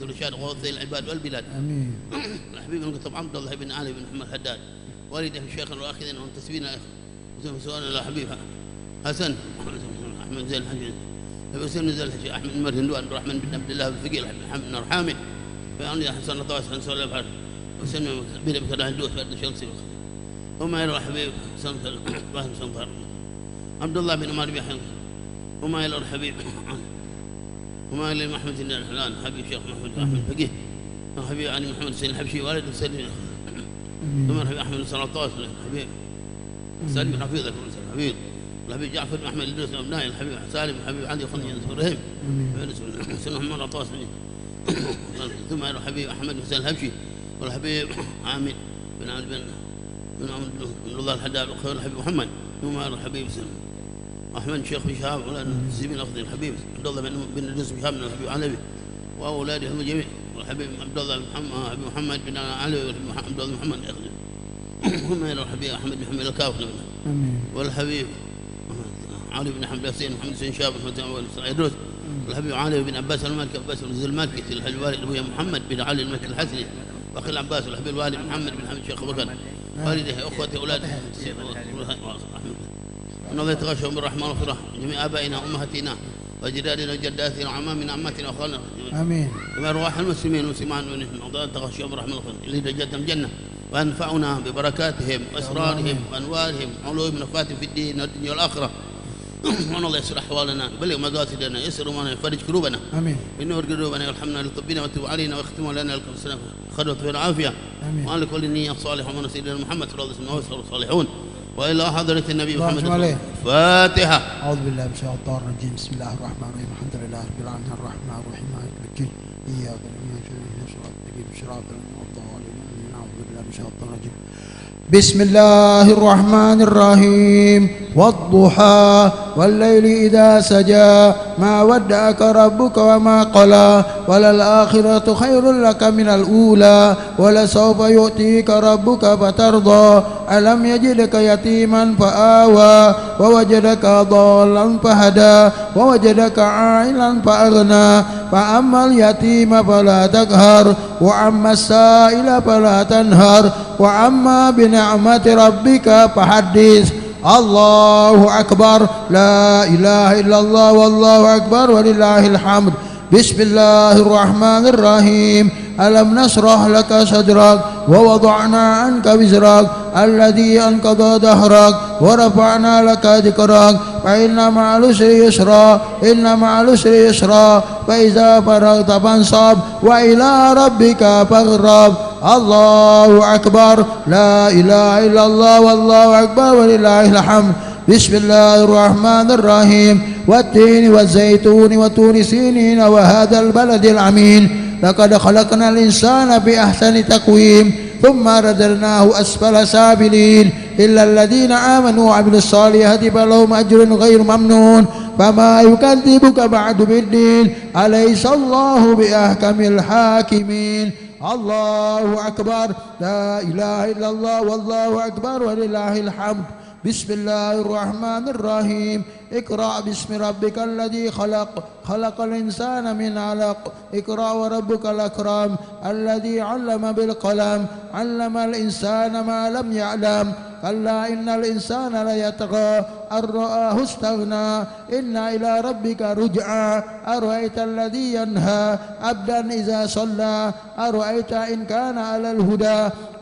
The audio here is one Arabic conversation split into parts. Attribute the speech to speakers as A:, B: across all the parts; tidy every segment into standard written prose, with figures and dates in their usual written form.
A: الرشاد وغوث العباد والبلاد.
B: آمين.
A: الحبيب المكتب عبد الله بن علي بن محمد الحداد والده الشيخ الواخذين ومنتسبين سؤال الى حبيب حسن احمد زين الحبيب ابو سلم نزل احمد بن مرهن عبد الرحمن بن عبد الله الفقيه محمد بن رحامي فاني حسن طاس حسن سؤال البحر وسلم بن بكر هندوس فرد شمسي وما يرى الحبيب سمت باهم سمطر عبد الله بن عمر بن وما يرى الحبيب وما يرى محمد بن الحلال حبيب شيخ محمد احمد الفقيه حبيب علي محمد سيد الحبشي والد سليم ثم الحبيب احمد بن سلطاس الحبيب سالم بن حفيظ الحبيب الحبيب جعفر بن احمد الدوسي ابنائي الحبيب سالم الحبيب علي خليل ابراهيم سنه محمد الطاس ثم الحبيب احمد بن حسين الحبشي والحبيب عامر بن عبد بن الله الحداد وخير الحبيب محمد ثم الحبيب احمد شيخ بن شهاب اولاد المنتسبين اخذ الحبيب عبد الله بن ادريس بن شهاب من الحبيب علوي واولاده هم جميع والحبيب عبد الله بن محمد بن علوي عبد الله بن محمد ياخذ هم الى الحبيب احمد بن محمد الكافر والحبيب علي بن حمد حسين محمد حسين شاب بن والحبيب علي بن عباس المالكي عباس بن المالكي الوالد ابويا محمد بن علي المالكي الحسني واخي العباس والحبيب الوالد محمد بن حمد شيخ بكر والده اخوته اولاده ان الله يتغشهم بالرحمن والفرح جميع ابائنا وامهاتنا وجدادنا وجداتنا وعمامنا وعماتنا واخواننا امين كما ارواح المسلمين والمسلمات الله يتغشهم بالرحمن والفرح اللي درجاتهم الجنه وانفعنا ببركاتهم واسرارهم وانوارهم وعلوم نفاتهم في الدين والدنيا والاخره وان الله يسر احوالنا بلغ مقاصدنا يسر امورنا يفرج كروبنا امين انه قلوبنا يرحمنا لطبنا وتب علينا ويختم لنا لكم سنه خير والعافيه وان لكل نيه صالحه ومن سيدنا محمد صلى الله عليه وسلم الصالحون والى حضره النبي محمد فاتحه.
B: اعوذ بالله من الشيطان الرجيم. بسم الله الرحمن الرحيم. الحمد لله رب العالمين الرحمن الرحيم مالك يوم الدين اياك نعبد واياك نستعين صراط الذين أعوذ بالله من الشيطان الرجيم. بسم الله الرحمن الرحيم. والضحى والليل إذا سجى ما ودعك ربك وما قلى وللآخرة خير لك من الأولى ولسوف يؤتيك ربك فترضى ألم يجدك يتيما فآوى ووجدك ضالا فهدى ووجدك عائلا فأغنى فأما اليتيم فلا تقهر وأما السائل فلا تنهر وأما بنعمة ربك فحدث. الله أكبر. لا إله إلا الله والله أكبر ولله الحمد. بسم الله الرحمن الرحيم. ألم نشرح لك صدرك ووضعنا عنك وزرك الذي أنقض ظهرك ورفعنا لك ذكرك فإن مع العسر يسرا إن مع العسر يسرا فإذا فرغت فانصب وإلى ربك فارغب. الله أكبر. لا إله إلا الله والله أكبر ولله الحمد. بسم الله الرحمن الرحيم. والتين والزيتون وطور سينين وهذا البلد الأمين لقد خلقنا الإنسان بأحسن تقويم ثم رددناه أسفل سافلين إلا الذين آمنوا وعملوا الصالحات فلهم أجر غير ممنون. فما يكذبك بعد بالدين أليس الله بأحكم الحاكمين. الله أكبر. لا إله إلا الله والله أكبر ولله الحمد. بسم الله الرحمن الرحيم. اقرأ باسم ربك الذي خلق خلق الإنسان من علق اقرأ وربك الأكرم الذي علم بالقلم علم الإنسان ما لم يعلم كلا إن الإنسان ليطغى أن رآه استغنى إن إلى ربك رجعا أرأيت الذي ينهى عبدا إذا صلى أرأيت إن كان على الهدى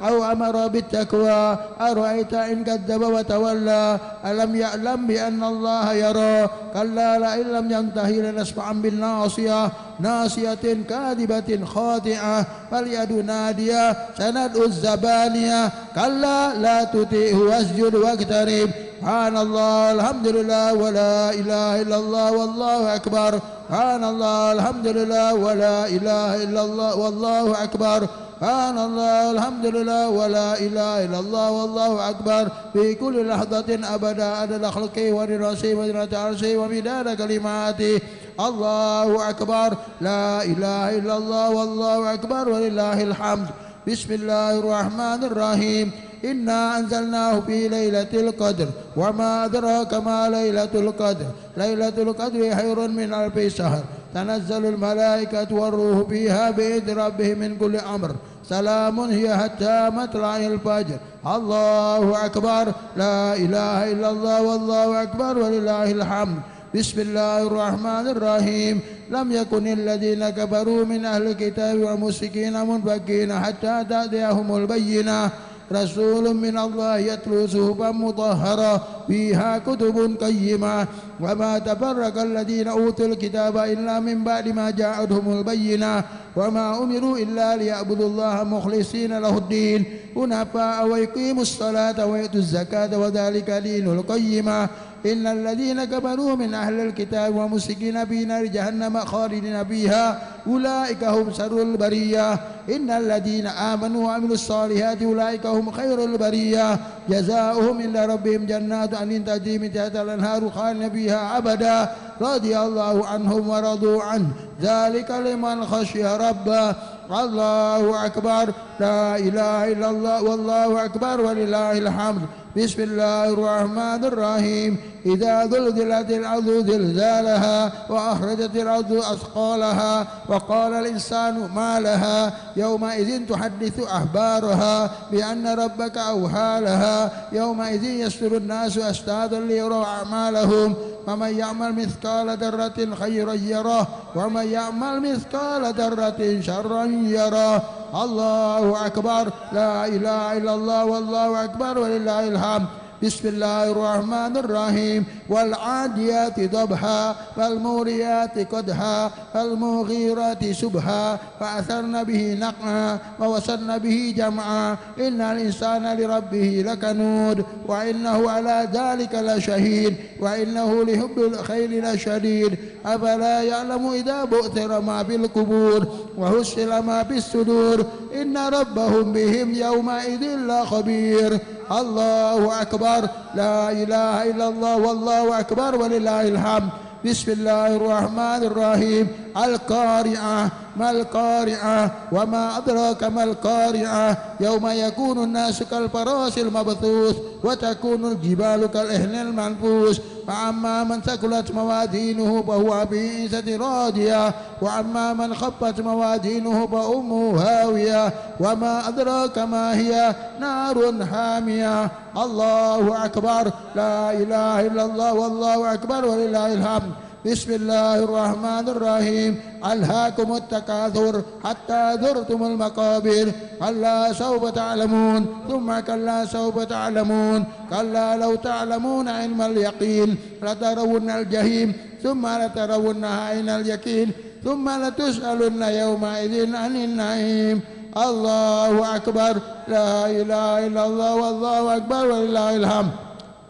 B: أو أمر بالتقوى أرأيت إن كذب وتولى ألم يعلم بأن الله يرى كلا لئن لم ينتهي لنسفعا بالناصية ناصية كاذبة خاطئة فليدع نادية سندع الزبانية كلا لا تطعه واسجد واقترب. سبحان الله الحمد لله ولا إله إلا الله والله أكبر. سبحان الله الحمد لله ولا إله إلا الله والله أكبر. سبحان الله الحمد لله ولا إله إلا الله والله أكبر في كل لحظة أبدا عدد خلقه ورسيه وزنة عرشه ومداد كلماته. الله أكبر. لا إله إلا الله والله أكبر ولله الحمد. بسم الله الرحمن الرحيم. إنا أنزلناه في ليلة القدر وما أدراك ما ليلة القدر ليلة القدر خير من ألف شهر تنزل الملائكة والروح فيها بإذن ربهم من كل أمر سلام هي حتى مطلع الفجر. الله أكبر، لا إله إلا الله والله أكبر ولله الحمد. بسم الله الرحمن الرحيم. لم يكن الذين كفروا من أهل الكتاب والمشركين منفكين حتى تأتيهم البينة. رسول من الله يتلو صحفا مطهرة فيها كتب قيمة. وما تفرق الذين أوتوا الكتاب إلا من بعد ما جاءتهم البينة. وما أمروا إلا ليعبدوا الله مخلصين له الدين حنفاء ويقيموا الصلاة ويؤتوا الزكاة وذلك دين القيمة. إن الذين كفروا من أهل الكتاب ومشركين في نار جهنم خالدين فيها أولئك هم شر البرية. إن الذين آمنوا وعملوا الصالحات أولئك هم خير البرية. جزاؤهم عند ربهم جنات عدن تجري من تحتها الأنهار خالدين فيها أبدا رضي الله عنهم ورضوا عنه ذلك لمن خشي ربه. الله أكبر، لا إله إلا الله والله أكبر ولله الحمد. بسم الله الرحمن الرحيم. إذا زلزلت الأرض زلزالها وأخرجت الأرض أثقالها وقال الإنسان ما لها يومئذ تحدث أخبارها بأن ربك أوحى لها يومئذ يصدر الناس أشتاتا ليروا أعمالهم ومن يعمل مثقال ذرة خيرا يره ومن يعمل مثقال ذرة شرا يره. الله أكبر، لا إله إلا الله والله أكبر ولله الحمد. بسم الله الرحمن الرحيم. والعاديات ضبحا فالموريات قدحا فالمغيرات سبحا فأثرن به نقعا ووسطن به جمعا إن الإنسان لربه لكنود وإنه على ذلك لشهيد وإنه لحب الخير لشديد. أفلا يعلم إذا بؤثر ما في القبور وحصل ما في الصدور إن ربهم بهم يومئذ لخبير. الله أكبر، لا إله إلا الله والله أكبر ولله الحمد. بسم الله الرحمن الرحيم. القارعة ما القارعة وما أدراك ما القارعة يوم يكون الناس كالفراش المبثوث وتكون الجبال كالعهن المنفوش. فأما من ثقلت موازينه فهو في عيشة راضية وأما من خفت موازينه فأمه هاوية وما أدراك ما هي نار حامية. الله أكبر، لا إله إلا الله والله أكبر ولله الحمد. بسم الله الرحمن الرحيم. ألهاكم التكاثر حتى زرتم المقابر كلا سوف تعلمون ثم كلا سوف تعلمون كلا لو تعلمون علم اليقين لترون الجحيم ثم لترونها عين اليقين ثم لتسألن يومئذ عن النعيم. الله أكبر، لا إله إلا الله والله أكبر ولله الحمد.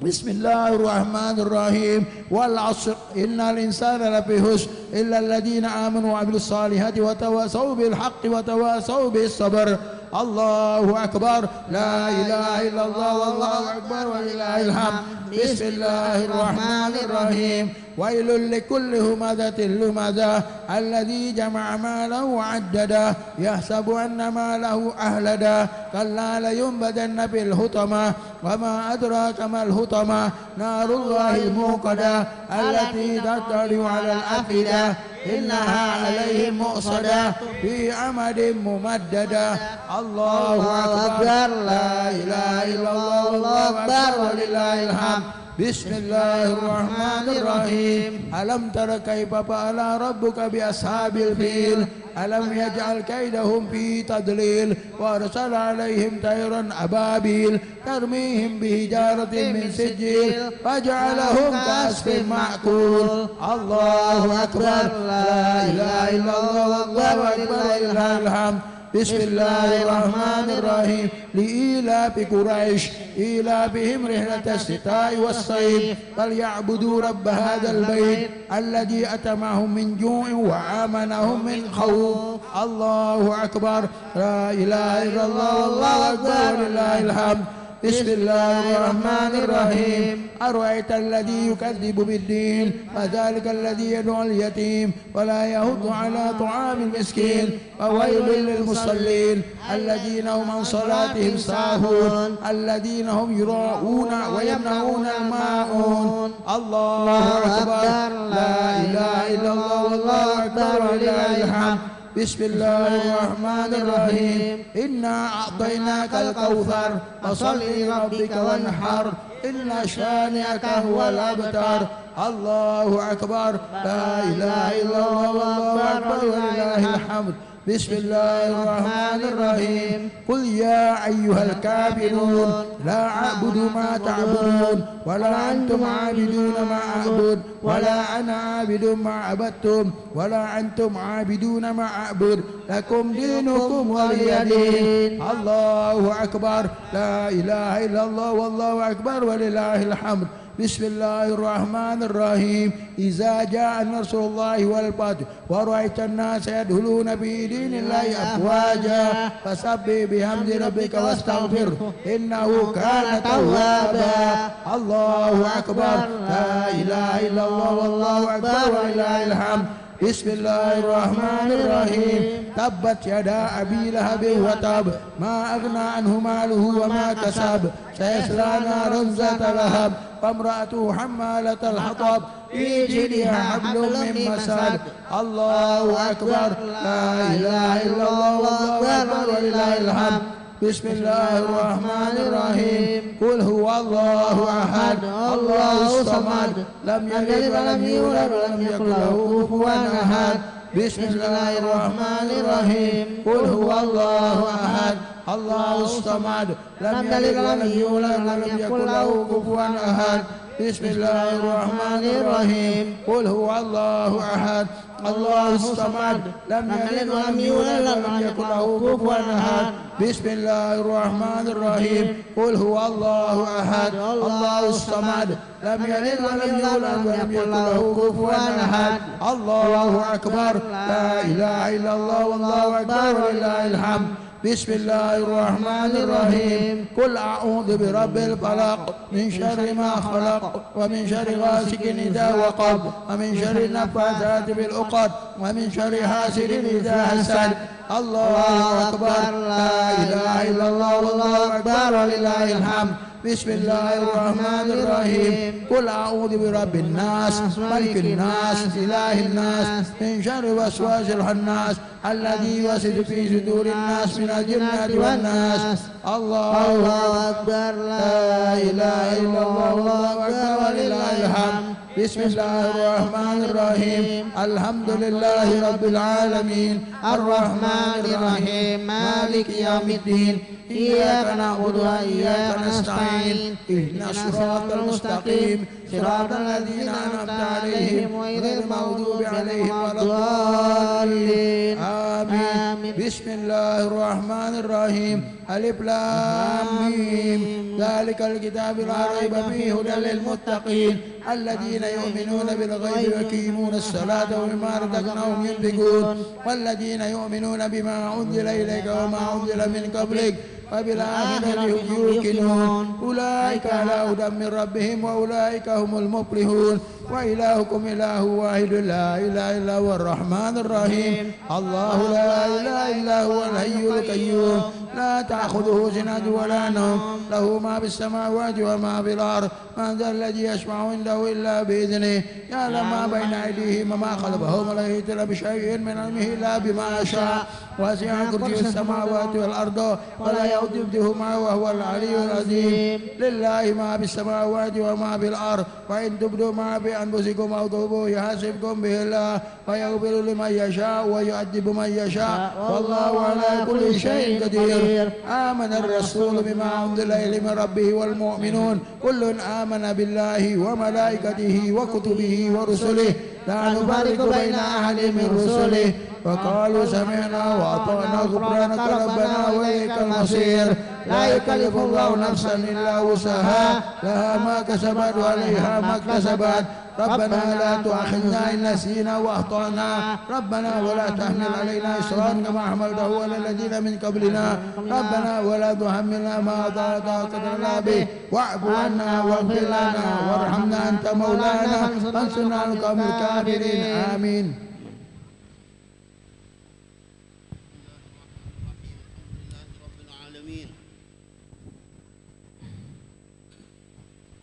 B: بسم الله الرحمن الرحيم. والعصر إن الإنسان لفي خسر إلا الذين آمنوا وعملوا الصالحات وتواصوا بالحق وتواصوا بالصبر. الله أكبر، لا إله إلا الله والله أكبر ولله الحمد. بسم الله الرحمن الرحيم. ويل لكل همزة لمزة الذي جمع ماله وعدده يحسب أن ماله أهلده كلا لينبذن في الحطمة وما أدراك ما الحطمة نار الله الموقدة التي تطلع على الأفئدة إنها عليهم مؤصدة في عمد ممددة. الله أكبر، لا إله إلا الله والله أكبر ولله الحمد. بسم الله الرحمن الرحيم. ألم تر كيف فعل ربك بأصحاب الفيل ألم يجعل كيدهم في تضليل وأرسل عليهم طيرا أبابيل ترميهم بحجارة من سجيل فجعلهم كعصف مأكول. الله أكبر، لا إله إلا الله والله أكبر ولله الحمد. بسم الله الرحمن الرحيم. لإيلاف قريش إيلافهم رحلة الشتاء والصيف فليعبدوا رب هذا البيت الذي أطعمهم من جوع وآمنهم من خوف. الله أكبر، لا إله إلا الله والله أكبر ولله الحمد. بسم الله الرحمن الرحيم أرأيت الذي يكذب بالدين فذلك الذي يدعو اليتيم ولا يهض على طعام المسكين فويل للمصلين الذين هم عن صلاتهم ساهون الذين هم يراءون ويمنعون الماعون. الله أكبر لا إله إلا الله والله أكبر ولله الحمد. بسم الله الرحمن الرحيم إنا أعطيناك الكوثر فصل لربك وانحر إن شانئك هو الأبتر. الله أكبر لا إله إلا الله والله أكبر ولله الحمد. بسم الله الرحمن الرحيم قل يا أيها الكافرون لا أعبد ما تعبدون ولا أنتم عابدون ما أعبد ولا أنا عابد ما عبدتم ولا أنتم عابدون ما أعبد لكم دينكم ولي دين. الله أكبر لا إله إلا الله والله أكبر ولله الحمد. بسم الله الرحمن الرحيم إذا جاء نصر الله والفتح ورأيت الناس يدخلون في دين الله أفواجا فسبح بحمد ربك واستغفره إنه كان توابا. الله أكبر لا إله إلا الله والله أكبر ولله الحمد. بسم الله الرحمن الرحيم تبت يدا أبي لهب وتب ما أغنى عنه ماله وما كسب سيصلى نارا ذات لهب وامرأته حمالة الحطب في جيدها حبل من مسد. الله أكبر لا إله إلا الله والله أكبر ولله الحمد. بسم الله الرحمن الرحيم قل هو الله أحد الله الصمد لم يلد ولم يولد ولم يكن له كفوا أحد. بسم الله الرحمن الرحيم قل هو الله أحد الله الصمد لم يلد ولم يولد ولم يكن له كفوا أحد. بسم الله الرحمن الرحيم قل هو الله أحد الله الصمد لم يلد ولم يولد ولم يكن له كفوا أحد. بسم الله الرحمن الرحيم قل هو الله أحد الله الصمد لم يلد ولم يولد ولم يكن له كفوا أحد. الله أكبر لا إله إلا الله والله أكبر ولله الحمد. بسم الله الرحمن الرحيم قل أعوذ برب الفلق من شر ما خلق ومن شر غاسق إذا وقب ومن شر النفاثات بالعقد ومن شر حاسد إذا حسد. الله أكبر لا إله إلا الله والله أكبر ولله الحمد. بسم الله الرحمن الرحيم قل أعوذ برب الناس ملك الناس إله الناس من شر وسواس الخناس الذي يوسوس في صدور الناس من الجنة والناس. الله أكبر لا إله إلا الله والله أكبر ولله الحمد. بسم الله الرحمن الرحيم الحمد لله رب العالمين الرحمن الرحيم مالك يوم الدين إياك نعبد وإياك نستعين اهدنا الصراط المستقيم صراط الذين أنعمت عليهم غير المغضوب عليهم ولا الضالين آمين. بسم الله الرحمن الرحيم ألف لام ميم ذلك الكتاب لا ريب فيه هدى للمتقين الذين يؤمنون بالغيب ويقيمون الصلاة ومما رزقناهم ينفقون والذين يؤمنون بما أنزل إليك وما أنزل من قبلك وبالآخرة هم يوقنون أولئك على هدى من ربهم وأولئك هم المفلحون. وإلهكم إله واحد لا إله إلا هو الرحمن الرحيم الله لا إله إلا هو الحي القيوم لا تأخذه سنة ولا نوم له ما في السماوات وما في الأرض من ذا الذي يشفع عنده إلا بإذنه يعلم ما بين أيديهم وما خلفهم ولا يحيطون بشيء من علمه إلا بما شاء وسع كرسيه السماوات والأرض ولا يؤوده وهو العلي العظيم. لله ما في السماوات وما في الأرض وإن تبدوا ما في أنفسكم أو تخفوه يحاسبكم به الله ويغفر لمن يشاء ويعذب من يشاء والله على كل شيء قدير. آمن الرسول بما أنزل إليه من ربه والمؤمنون كل آمن بالله وملائكته وكتبه ورسله لا نفرق بين أحد من رسله وقالوا سمعنا وأطعنا غفرانك ربنا وإليك المصير. لا يكلف الله نفسا إلا وسعها لها ما كسبت وعليها ما اكتسبت ربنا لا تؤاخذنا إن نسينا وأخطأنا ربنا ولا تحمل علينا إصرا كما حملته على الذين من قبلنا ربنا ولا تحملنا ما لا طاقة لنا به واعف عنا واغفر لنا وارحمنا أنت مولانا فانصرنا على القوم الكافرين آمين.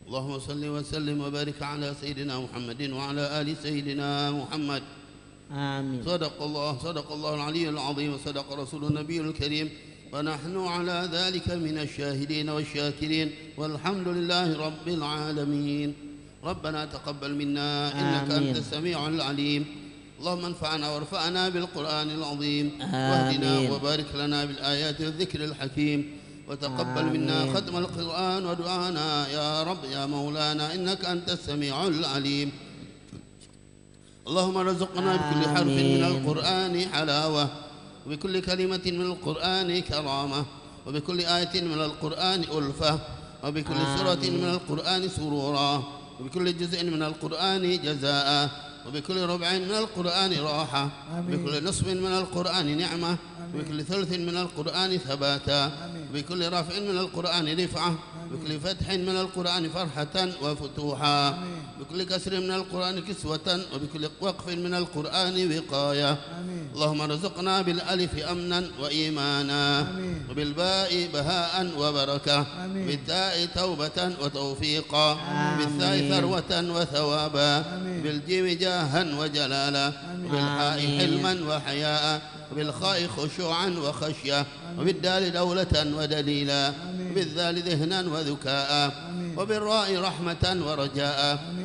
A: اللهم صل وسلم وبارك على سيدنا محمد وعلى آل سيدنا محمد.
C: آمين.
A: صدق الله العلي العظيم وصدق رسول النبي الكريم ونحن على ذلك من الشاهدين والشاكرين والحمد لله رب العالمين. ربنا تقبل منا إنك أنت السميع العليم. اللهم انفعنا وارفعنا بالقرآن العظيم واهدنا وبارك لنا بالآيات والذكر الحكيم وتقبل منا ختم القرآن ودعانا يا رب يا مولانا إنك أنت السميع العليم. اللهم رزقنا بكل حرف من القرآن حلاوة وبكل كلمة من القرآن كرامة وبكل آية من القرآن ألفة وبكل سورة من القرآن سرورا وبكل جزء من القرآن جزاء وبكل ربع من القرآن راحة وبكل نصف من القرآن نعمة وبكل ثلث من القرآن ثباتا وبكل رفع من القرآن رفعة وبكل فتح من القرآن فرحة وفتوحا وبكل كسر من القرآن كسوة وبكل وقف من القرآن وقاية. اللهم رزقنا بالألف أمنا وإيمانا وبالباء بهاء وبركة وبالتاء توبة وتوفيقا وبالثاء ثروة وثوابا وبالجيم جاها وجلالا وبالحاء حلما وحياء وبالخاء خشوعا وخشية وبالدال دولة ودليلا وبالذال ذهنا وذكاء وبالراء رحمة ورجاء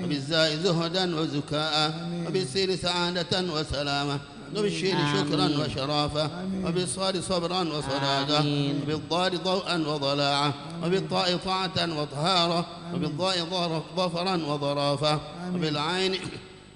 A: وبالزاء زهدا وزكاء وبالسين سعادة وسلامة وبالشين شكرا وشرافة وبالصاد صبرا وصداقة وبالضاد ضوءا وضلاعة وبالطاء طاعة وطهارة وبالضاء ظفرا وضرافة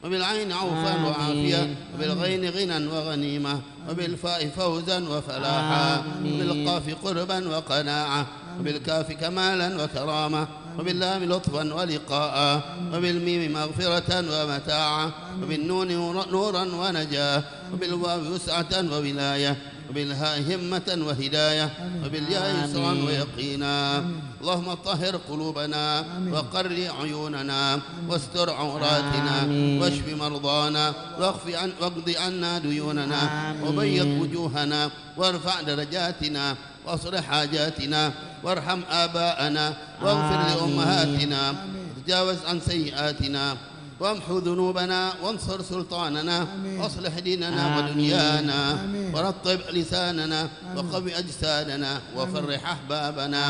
A: وبالعين عوفا وعافية وبالغين غنى وغنيمة وبالفاء فوزا وفلاحا وبالقاف قربا وقناعة وبالكاف كمالا وكرامة وباللام لطفا ولقاء وبالميم مغفرة ومتاعا وبالنون نورا ونجاة وبالواو وسعة وولاية وبالهاء همة وهداية وبالياء يسرا ويقينا. اللهم طهر قلوبنا وقر عيوننا واستر عوراتنا واشف مرضانا واقض عنا ديوننا وبيض وجوهنا وارفع درجاتنا واصلح حاجاتنا وارحم آباءنا واغفر لأمهاتنا وتجاوز عن سيئاتنا وامحو ذنوبنا وانصر سلطاننا واصلح ديننا ودنيانا ورطب لساننا وقوي أجسادنا وفرح أحبابنا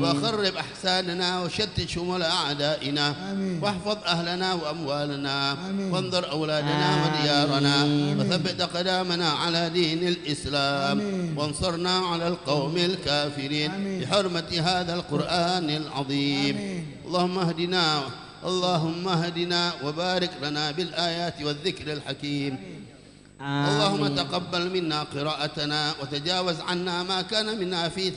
A: وخرب أحساننا وشتت شمول أعدائنا واحفظ أهلنا وأموالنا وانظر أولادنا وديارنا وثبت أقدامنا على دين الإسلام وانصرنا على القوم الكافرين بحرمة هذا القرآن العظيم. اللهم اهدنا وبارك لنا بالآيات والذكر الحكيم. اللهم تقبل منا قراءتنا وتجاوز عنا ما كان منا في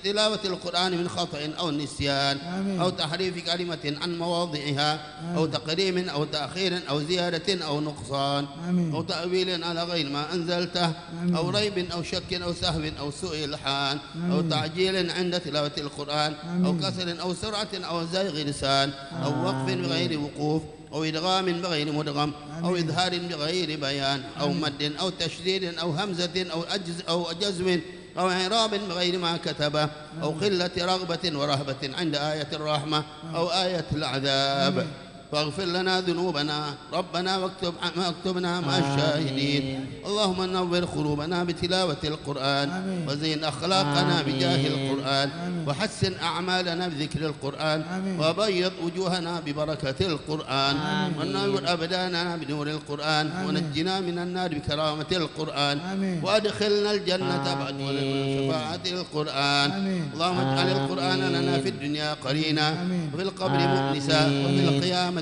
A: تلاوة القرآن من خطأ أو نسيان أو تحريف كلمة عن مواضعها أو تقديم أو تأخير أو زيادة أو نقصان أو تأويل على غير ما أنزلته أو ريب أو شك أو سهو أو سوء الحان أو تعجيل عند تلاوة القرآن أو كسر أو سرعة أو زيغ لسان أو وقف بغير وقوف أو إدغام بغير مدغم أو إظهار بغير بيان أو مد أو تشديد أو همزة أو جزم أو إعراب بغير ما كتبه أو قلة رغبة ورهبة عند آية الرحمة أو آية العذاب. فاغفر لنا ذنوبنا ربنا واكتبنا مع الشاهدين. اللهم نور قلوبنا بتلاوة القرآن وزين أخلاقنا بجاه القرآن وحسن أعمالنا بذكر القرآن وبيض وجوهنا ببركة القرآن ونور أبداننا بنور القرآن ونجنا من النار بكرامة القرآن وأدخلنا الجنة بعد شفاعة القرآن. اللهم اجعل القرآن لنا في الدنيا قرينا وفي القبر مؤنسا وفي القيامة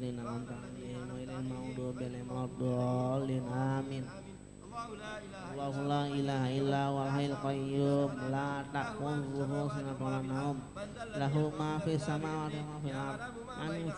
C: الذين أنعمت عليهم غير المغضوب عليهم ولا الضالين آمين. الله لا إله إلا هو الحي القيوم لا تأخذه سنة ولا نوم له ما في السماوات وما في الأرض من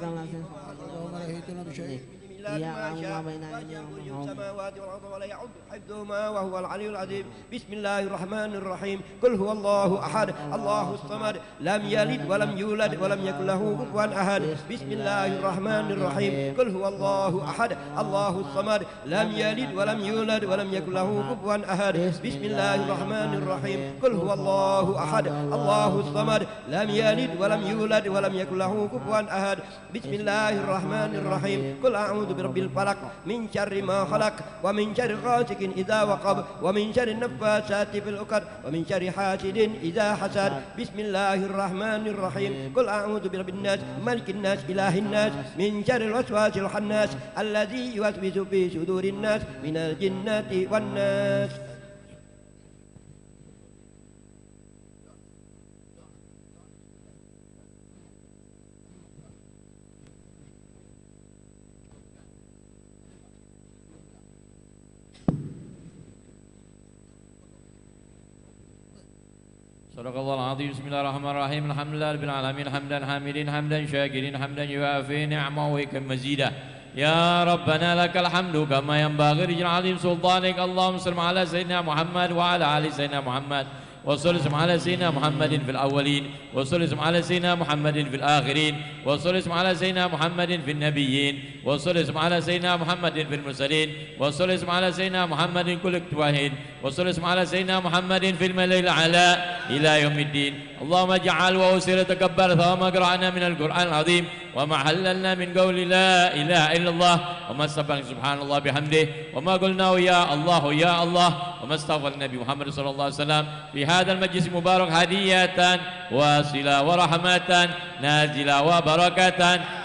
C: ذا الذي يعلم ما بين أيديهم
D: السماوات والأرض ولا يعد حفظهما وهو العلي العظيم. بسم الله الرحمن الرحيم. قل هو الله أحد الله الصمد لم يلد ولم يولد ولم يكن له كفوا أحد. بسم الله الرحمن الرحيم. قل هو الله أحد الله الصمد لم يلد ولم يولد ولم يكن له كفوا أحد. بسم الله الرحمن الرحيم. قل هو الله أحد الله الصمد لم يلد ولم يولد ولم يكن له كفوا أحد. بسم الله الرحمن الرحيم. قل أعوذ برب الفلق من شر ما خلق ومن شر غاسق إذا وقب ومن شر النفاثات في العقد ومن شر حاسد إذا حسد. بسم الله الرحمن الرحيم. قل أعوذ برب الناس ملك الناس إله الناس من شر الوسواس الخناس الذي يوسوس في صدور الناس من الجنة والناس.
E: صدق الله العظيم. بسم الله الرحمن الرحيم. الحمد لله رب العالمين حمدا حامدين حمدا شاكرين حمدا يوافي نعمه ويكم مزيدا. يا ربنا لك الحمد كما ينبغي لجلال عظيم سلطانك. اللهم صل على سيدنا محمد وعلى آل سيدنا محمد وصل على سيدنا محمد في الأولين وصل على سيدنا محمد في الآخرين وصل على سيدنا محمد في النبيين وصل على سيدنا محمد في المرسلين وصل على سيدنا محمد كل واحد وصل على سيدنا محمد في الملأ الأعلى إلى يوم الدين. اللهم اجعل وأوسر تكبر ثم قرأنا من القرآن العظيم وما حللنا من قول لا إله إلا الله وما سبحانك سبحان الله بحمده وما قلناه يا الله يا الله وما استغفر النبي محمد صلى الله عليه وسلم في هذا المجلس المبارك هدية واصلة ورحمة نازلة وبركة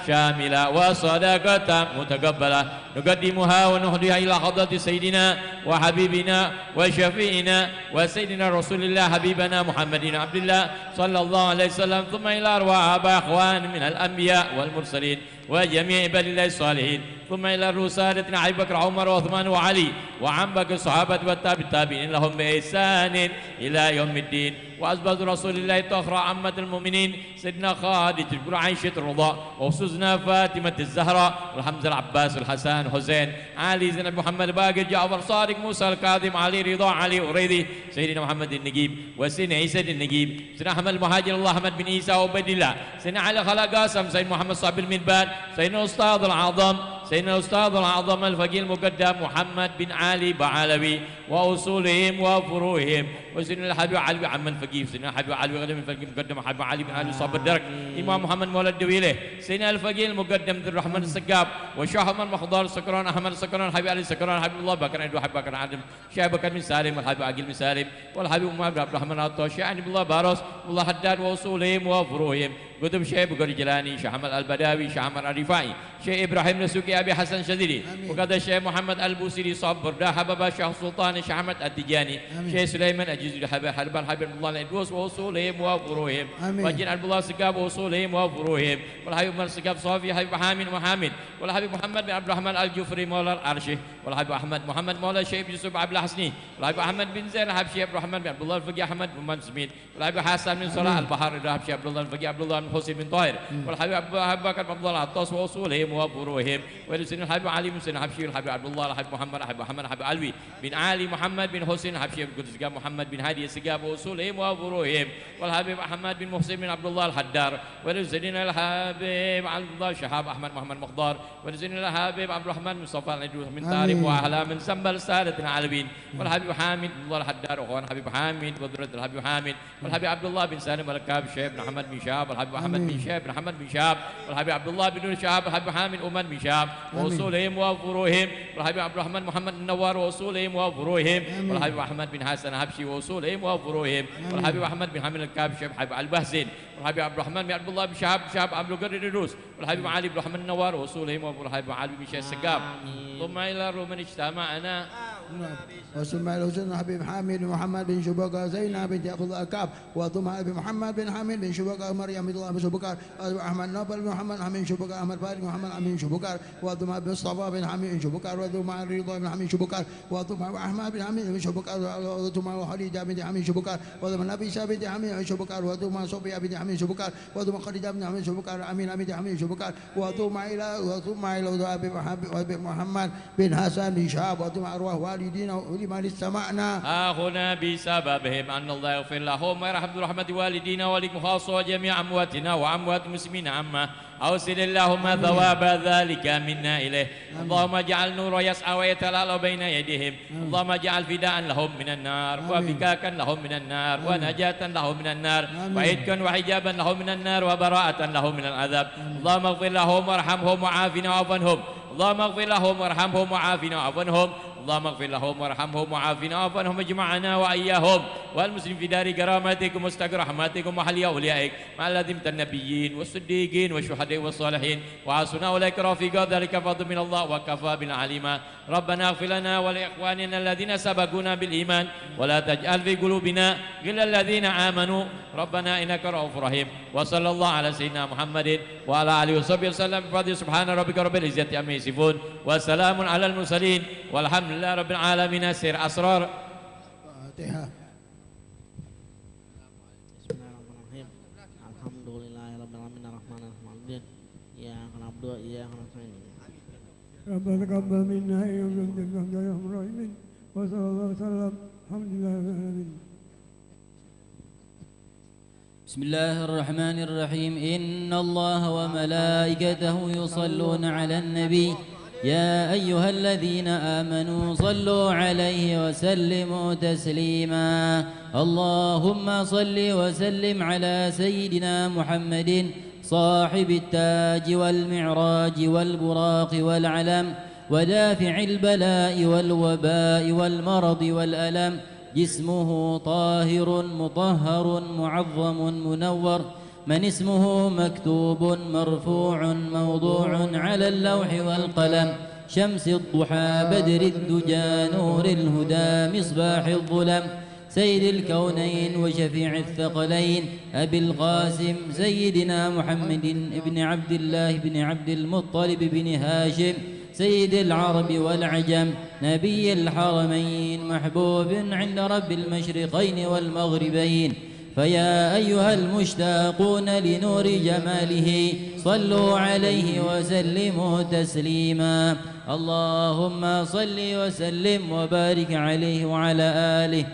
E: شاملة وصدقة متقبلة نقدمها ونهديها إلى حضرة سيدنا وحبيبنا وشفيعنا وسيدنا رسول الله حبيبنا محمد بن عبد الله صلى الله عليه وسلم ثم إلى أرواح آباء أخوان من الأنبياء والمرسلين وجميع عباد الله الصالحين ثم إلى الرسالة أبي بكر عمر وعثمان وعلي وعن باقي الصحابة والتابعين لهم بإحسان إلى يوم الدين. وأزواج رسول الله الطاهرة عمة المؤمنين سيدنا خادجة عائشة الرضا وخصوصنا فاطمة الزهراء والحمزة العباس والحسن حسين علي زينب محمد باقر جعفر صادق موسى الكاظم علي رضا علي أريدي سيدنا محمد النجيب وسيدنا عيسى النجيب سيدنا أحمد المهاجر الله أحمد بن عيسى وعبيد الله سيدنا علي خلق قاسم سيدنا محمد صاحب المنبال سيدنا أستاذ العظم سيدنا أستاذ العظم الفقيه المقدم محمد بن علي بعلوي وأصولهم وفروعهم وسيدنا الحبيب علي عم الفقيه سيدنا الحبيب علي غدا من الفقيه المقدم الحبيب علي بن علي صاحب الدرك إمام محمد مولى الدويله سيدنا الفقيه المقدم عبد الرحمن السقاف وشاه محمد مخضار سكران أحمد السكران الحبيب علي السكران حبيب الله بكر عبد الحبيب بكر عادم شاه بكر بن سالم والحبيب عقيل بن سالم والحبيب عبد الرحمن الطوشي يعني بالله بارس والله حداد وأصولهم وفروعهم قدم شيخ بقر جلاني شيخ أحمد البداوي شيخ عمر الرفاعي شيخ إبراهيم نسوكي أبي حسن شذيري وقد الشيخ محمد البوسيري صاب بردا حبابا شيخ سلطان شيخ أحمد التجاني شيخ سليمان أجيز حبيب الله الإدوس وأصولهم وفروعهم وجن الله سقاب وأصولهم وفروعهم والحبيب من سقاب صافي حبيب حامد وحامد والحبيب محمد بن عبد الرحمن الجفري مولى العرشه والحبيب أحمد محمد مولى الشيخ يوسف عبد الحسني والحبيب أحمد بن زين الحبيب شيخ عبد الرحمن بن عبد الله الفقيه أحمد بن سميد والحبيب حسن بن صلاح البحر الحبيب شيخ عبد الله الفقيه عبد الله بن حسين بن طاهر والحبيب أبو بكر بن عبد الله العطاس وأصولهم وفروعهم ولسن الحبيب علي بن سن حبشي الحبيب عبد الله الحبيب محمد الحبيب محمد الحبيب علوي بن علي محمد بن حسين حبشي القدس محمد بن هادي السقاف وأصولهم وفروعهم والحبيب محمد بن محسن بن عبد الله الحدار ولسن الحبيب عبد الله شهاب أحمد محمد مخضار ولسن الحبيب عبد الرحمن مصطفى من تاريخ وأهلا من سنبل سادة العالمين والحبيب حامد بن الله الحدار وأخوان الحبيب حامد وذرة الحبيب حامد والحبيب عبد الله بن سالم الكاب شيخ بن محمد بن شهاب والحبيب محمد بن شهاب بن محمد بن شهاب والحبيب عبد الله بن شهاب والحبيب حامد أمن بن شهاب وأصولهم وفروعهم والحبيب عبد الرحمن محمد النوار وأصولهم وفروعهم والحبيب أحمد بن حسن حبشي وأصولهم وفروعهم والحبيب أحمد بن حامد الكاب شيخ حبيب البهزين والحبيب عبد الرحمن بن عبد الله بن شهاب عبد القدر الروس والحبيب علي بن محمد النوار وأصولهم والحبيب علي بن شيخ السقاف ثم إلى الروم اجتمعنا
B: وسمى الحسين حبيب حامد محمد بن شبكة زينب بنت أبو الأكاب وثم أبي محمد بن حامد بن شبكة مريم بن الله بن شبكة أحمد نوبل بن محمد حميد شبكة أحمد فارق محمد حميد شبكة وثم أبي مصطفى بن حميد شبكة وثم رضا بن حميد شبكة وثم أحمد بن حميد بن شبكة وثم خديجة بنت حميد شبكة وثم نبيسة بنت حميد شبكة وثم صفية بنت حميد شبكة وثم خديجة بنت حميد شبكة أمين بنت حميد شبكة وثم إلى أبي محمد بن حسن بن شهاب وثم أرواح والدينا ولمن استمعنا
E: آخنا بسببهم أن الله يغفر لهم ويرحم برحمة والدينا ولكم خاصة وجميع أمواتنا وأموات المسلمين عامة أوصل اللهم ثواب ذلك منا إليه اللهم اجعل نور يسعى ويتلألأ بين يديهم اللهم اجعل فداء لهم من النار وفكاكا لهم من النار ونجاة لهم من النار وعتقا وحجابا لهم من النار وبراءة لهم من العذاب اللهم اغفر لهم وارحمهم وعافنا وعف عنهم اللهم اغفر لهم وارحمهم وعافنا وعف عنهم اللهم اغفر لهم وارحمهم وعافنا وعف عنهم اجمعنا واياهم والمسلم في دار كرامتك ومستقر رحمتكم وحل اوليائك مع الذين من النبيين والصديقين والشهداء والصالحين وحسن اولئك رفيقا ذلك فضل من الله وكفى بنا عليما ربنا اغفر لنا ولاخواننا الذين سبقونا بالايمان ولا تجعل في قلوبنا غلا الذين امنوا ربنا انك رؤوف رحيم وصلى الله على سيدنا محمد وعلى اله وصحبه وسلم بفضل سبحان ربك رب العزه عما يصفون وسلام على المرسلين والحمد لله رب العالمين. سير أسرار
B: فاتحة.
C: Bismillahirrahmanirrahim. Alhamdulillahirabbil alamin arrahmanirrahim. Iyyaka na'budu wa iyyaka nasta'in.
F: ربنا تقبل منا إنك أنت الرحمن الرحيم وصلى الله وسلم الحمد لله رب العالمين.
G: بسم الله الرحمن الرحيم إن الله وملائكته يصلون على النبي يا أيها الذين آمنوا صلوا عليه وسلموا تسليما اللهم صل وسلم على سيدنا محمد صاحب التاج والمعراج والبراق والعلم ودافع البلاء والوباء والمرض والألم جسمه طاهر مطهر معظم منور من اسمه مكتوب مرفوع موضوع على اللوح والقلم شمس الضحى بدر الدجى نور الهدى مصباح الظلم سيد الكونين وشفيع الثقلين أبي القاسم سيدنا محمد بن عبد الله بن عبد المطلب بن هاشم سيد العرب والعجم نبي الحرمين محبوب عند رب المشرقين والمغربين فيا أيها المشتاقون لنور جماله صلوا عليه وسلموا تسليما اللهم صل وسلم وبارك عليه وعلى آله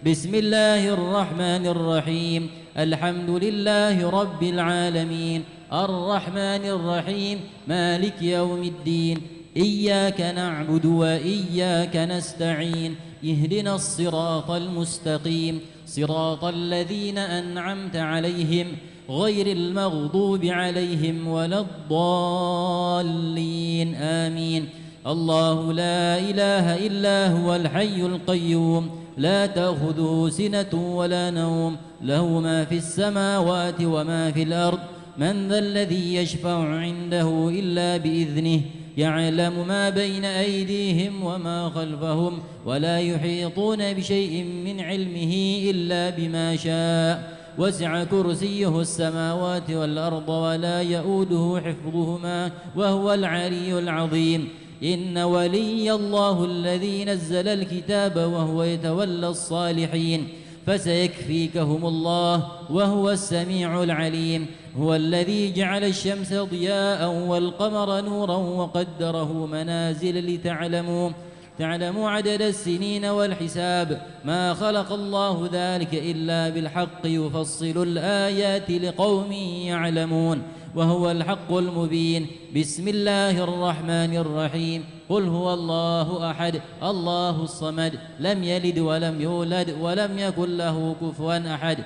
G: بسم الله الرحمن الرحيم الحمد لله رب العالمين الرحمن الرحيم مالك يوم الدين إياك نعبد وإياك نستعين اهدنا الصراط المستقيم صراط الذين أنعمت عليهم غير المغضوب عليهم ولا الضالين آمين الله لا إله إلا هو الحي القيوم لا تأخذه سنة ولا نوم له ما في السماوات وما في الأرض من ذا الذي يشفع عنده إلا بإذنه يعلم ما بين أيديهم وما خلفهم ولا يحيطون بشيء من علمه إلا بما شاء وسع كرسيه السماوات والأرض ولا يؤوده حفظهما وهو العلي العظيم إن ولي الله الذي نزل الكتاب وهو يتولى الصالحين فسيكفيكهم الله وهو السميع العليم هو الذي جعل الشمس ضياء والقمر نورا وقدره منازل تعلموا عدد السنين والحساب ما خلق الله ذلك إلا بالحق يفصل الآيات لقوم يعلمون وهو الحق المبين بسم الله الرحمن الرحيم قل هو الله أحد الله الصمد لم يلد ولم يولد ولم يكن له كفوا أحد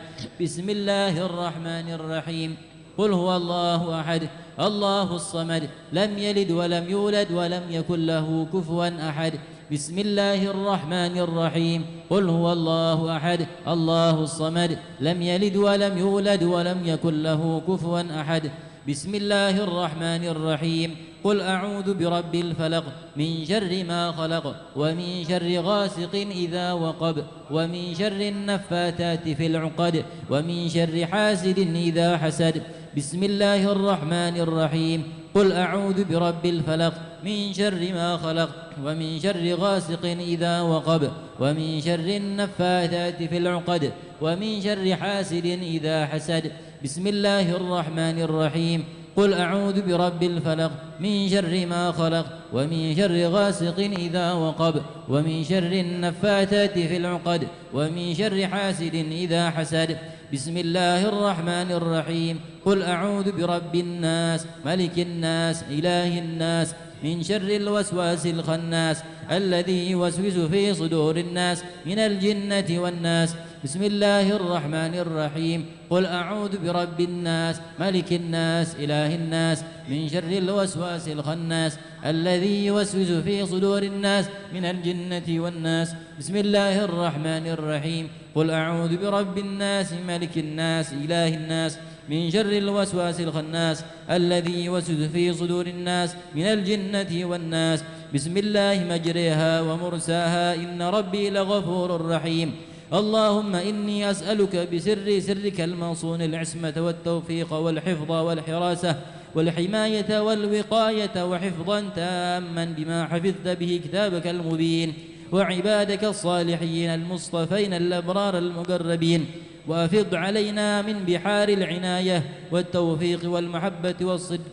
G: بسم الله الرحمن الرحيم قل هو الله أحد الله الصمد لم يلد ولم يولد ولم يكن له كفوا أحد بسم الله الرحمن الرحيم قل هو الله أحد الله الصمد لم يلد ولم يولد ولم يكن له كفوا أحد بسم الله الرحمن الرحيم قل أعوذ برب الفلق من شر ما خلق ومن شر غاسق إذا وقب ومن شر النفاثات في العقد ومن شر حاسد إذا حسد. بسم الله الرحمن الرحيم. قل أعوذ برب الفلق من شر ما خلق ومن شر غاسق إذا وقب ومن شر النفاثات في العقد ومن شر حاسد إذا حسد. بسم الله الرحمن الرحيم. قل أعوذ برب الفلق من شر ما خلق ومن شر غاسق إذا وقب ومن شر النفاثات في العقد ومن شر حاسد إذا حسد. بسم الله الرحمن الرحيم. قل أعوذ برب الناس ملك الناس إله الناس من شر الوسواس الخناس الذي يوسوس في صدور الناس من الجنة والناس. بسم الله الرحمن الرحيم. قل أعوذ برب الناس ملك الناس إله الناس من شر الوسواس الخناس الذي يوسوس في صدور الناس من الجنة والناس. بسم الله الرحمن الرحيم. قل أعوذ برب الناس ملك الناس إله الناس من شر الوسواس الخناس الذي يوسوس في صدور الناس من الجنة والناس. بسم الله مجريها ومرساها إن ربي لغفور رحيم. اللهم إني أسألك بسر سرك الموصون العصمة والتوفيق والحفظ والحراسة والحماية والوقاية وحفظا تاما بما حفظت به كتابك المبين وعبادك الصالحين المصطفين الأبرار المقربين. وأفض علينا من بحار العناية والتوفيق والمحبة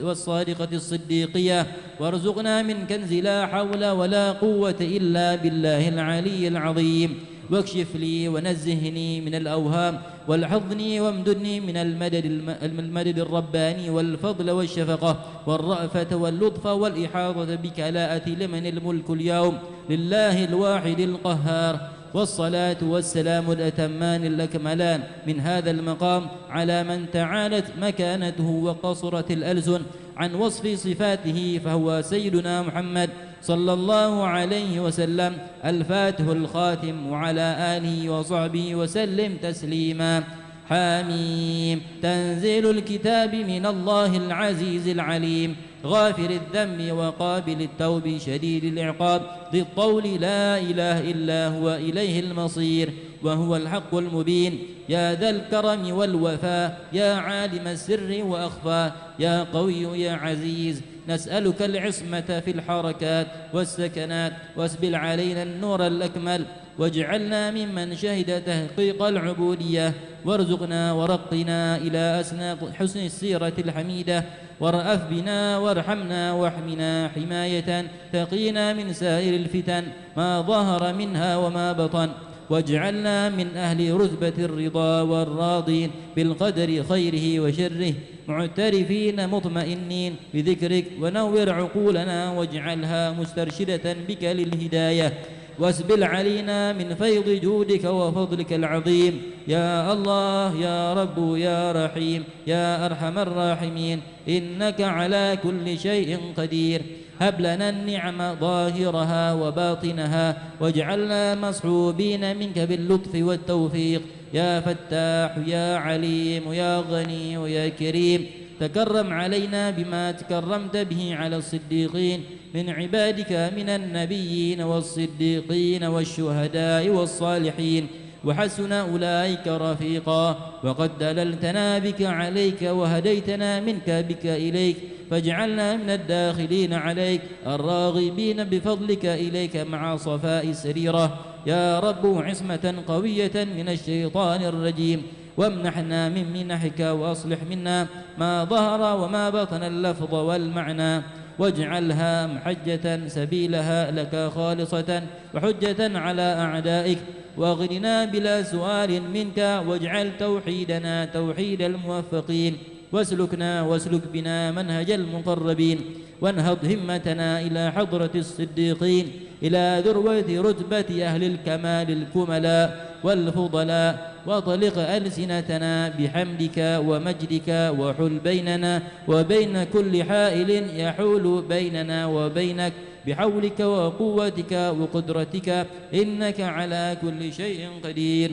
G: والصادقة الصديقية وارزقنا من كنز لا حول ولا قوة إلا بالله العلي العظيم. واكشف لي ونزهني من الأوهام والحضني وامددني من المدد الرباني والفضل والشفقة والرأفة واللطف والإحاطة بك لا أتلمن الملك اليوم لله الواحد القهار. والصلاة والسلام الأتمان الأكملان من هذا المقام على من تعالت مكانته وقصرت الألسن عن وصف صفاته فهو سيدنا محمد صلى الله عليه وسلم الفاتح الخاتم وعلى آله وصحبه وسلم تسليما. حميم. تنزيل الكتاب من الله العزيز العليم غافر الذنب وقابل التوب شديد العقاب ذي الطول لا إله إلا هو إليه المصير وهو الحق المبين. يا ذا الكرم والوفاء يا عالم السر وأخفى يا قوي يا عزيز نسألك العصمة في الحركات والسكنات واسبل علينا النور الأكمل واجعلنا ممن شهد تحقيق العبودية وارزقنا ورقنا إلى أسنى حسن السيرة الحميدة وارأف بنا وارحمنا واحمنا حماية تقينا من سائر الفتن ما ظهر منها وما بطن واجعلنا من أهل رتبة الرضا والراضين بالقدر خيره وشره معترفين مطمئنين بذكرك ونور عقولنا واجعلها مسترشدة بك للهداية واسبل علينا من فيض جودك وفضلك العظيم. يا الله يا رب يا رحيم يا أرحم الراحمين إنك على كل شيء قدير. هب لنا النعم ظاهرها وباطنها واجعلنا مصحوبين منك باللطف والتوفيق. يا فتاح يا عليم يا غني ويا كريم تكرم علينا بما تكرمت به على الصديقين من عبادك من النبيين والصديقين والشهداء والصالحين وحسن أولئك رفيقا. وقد دللتنا بك عليك وهديتنا منك بك إليك فاجعلنا من الداخلين عليك الراغبين بفضلك إليك مع صفاء سريرة. يا رب عصمة قوية من الشيطان الرجيم وامنحنا من منحك وأصلح منا ما ظهر وما بطن اللفظ والمعنى واجعلها محجة سبيلها لك خالصة وحجة على أعدائك واغننا بلا سؤال منك واجعل توحيدنا توحيد الموفقين واسلكنا واسلك بنا منهج المقربين وانهض همتنا إلى حضرة الصديقين إلى ذروة رتبة أهل الكمال الكملاء والفضلاء واطلق ألسنتنا بحمدك ومجدك وحل بيننا وبين كل حائل يحول بيننا وبينك بحولك وقوتك وقدرتك إنك على كل شيء قدير.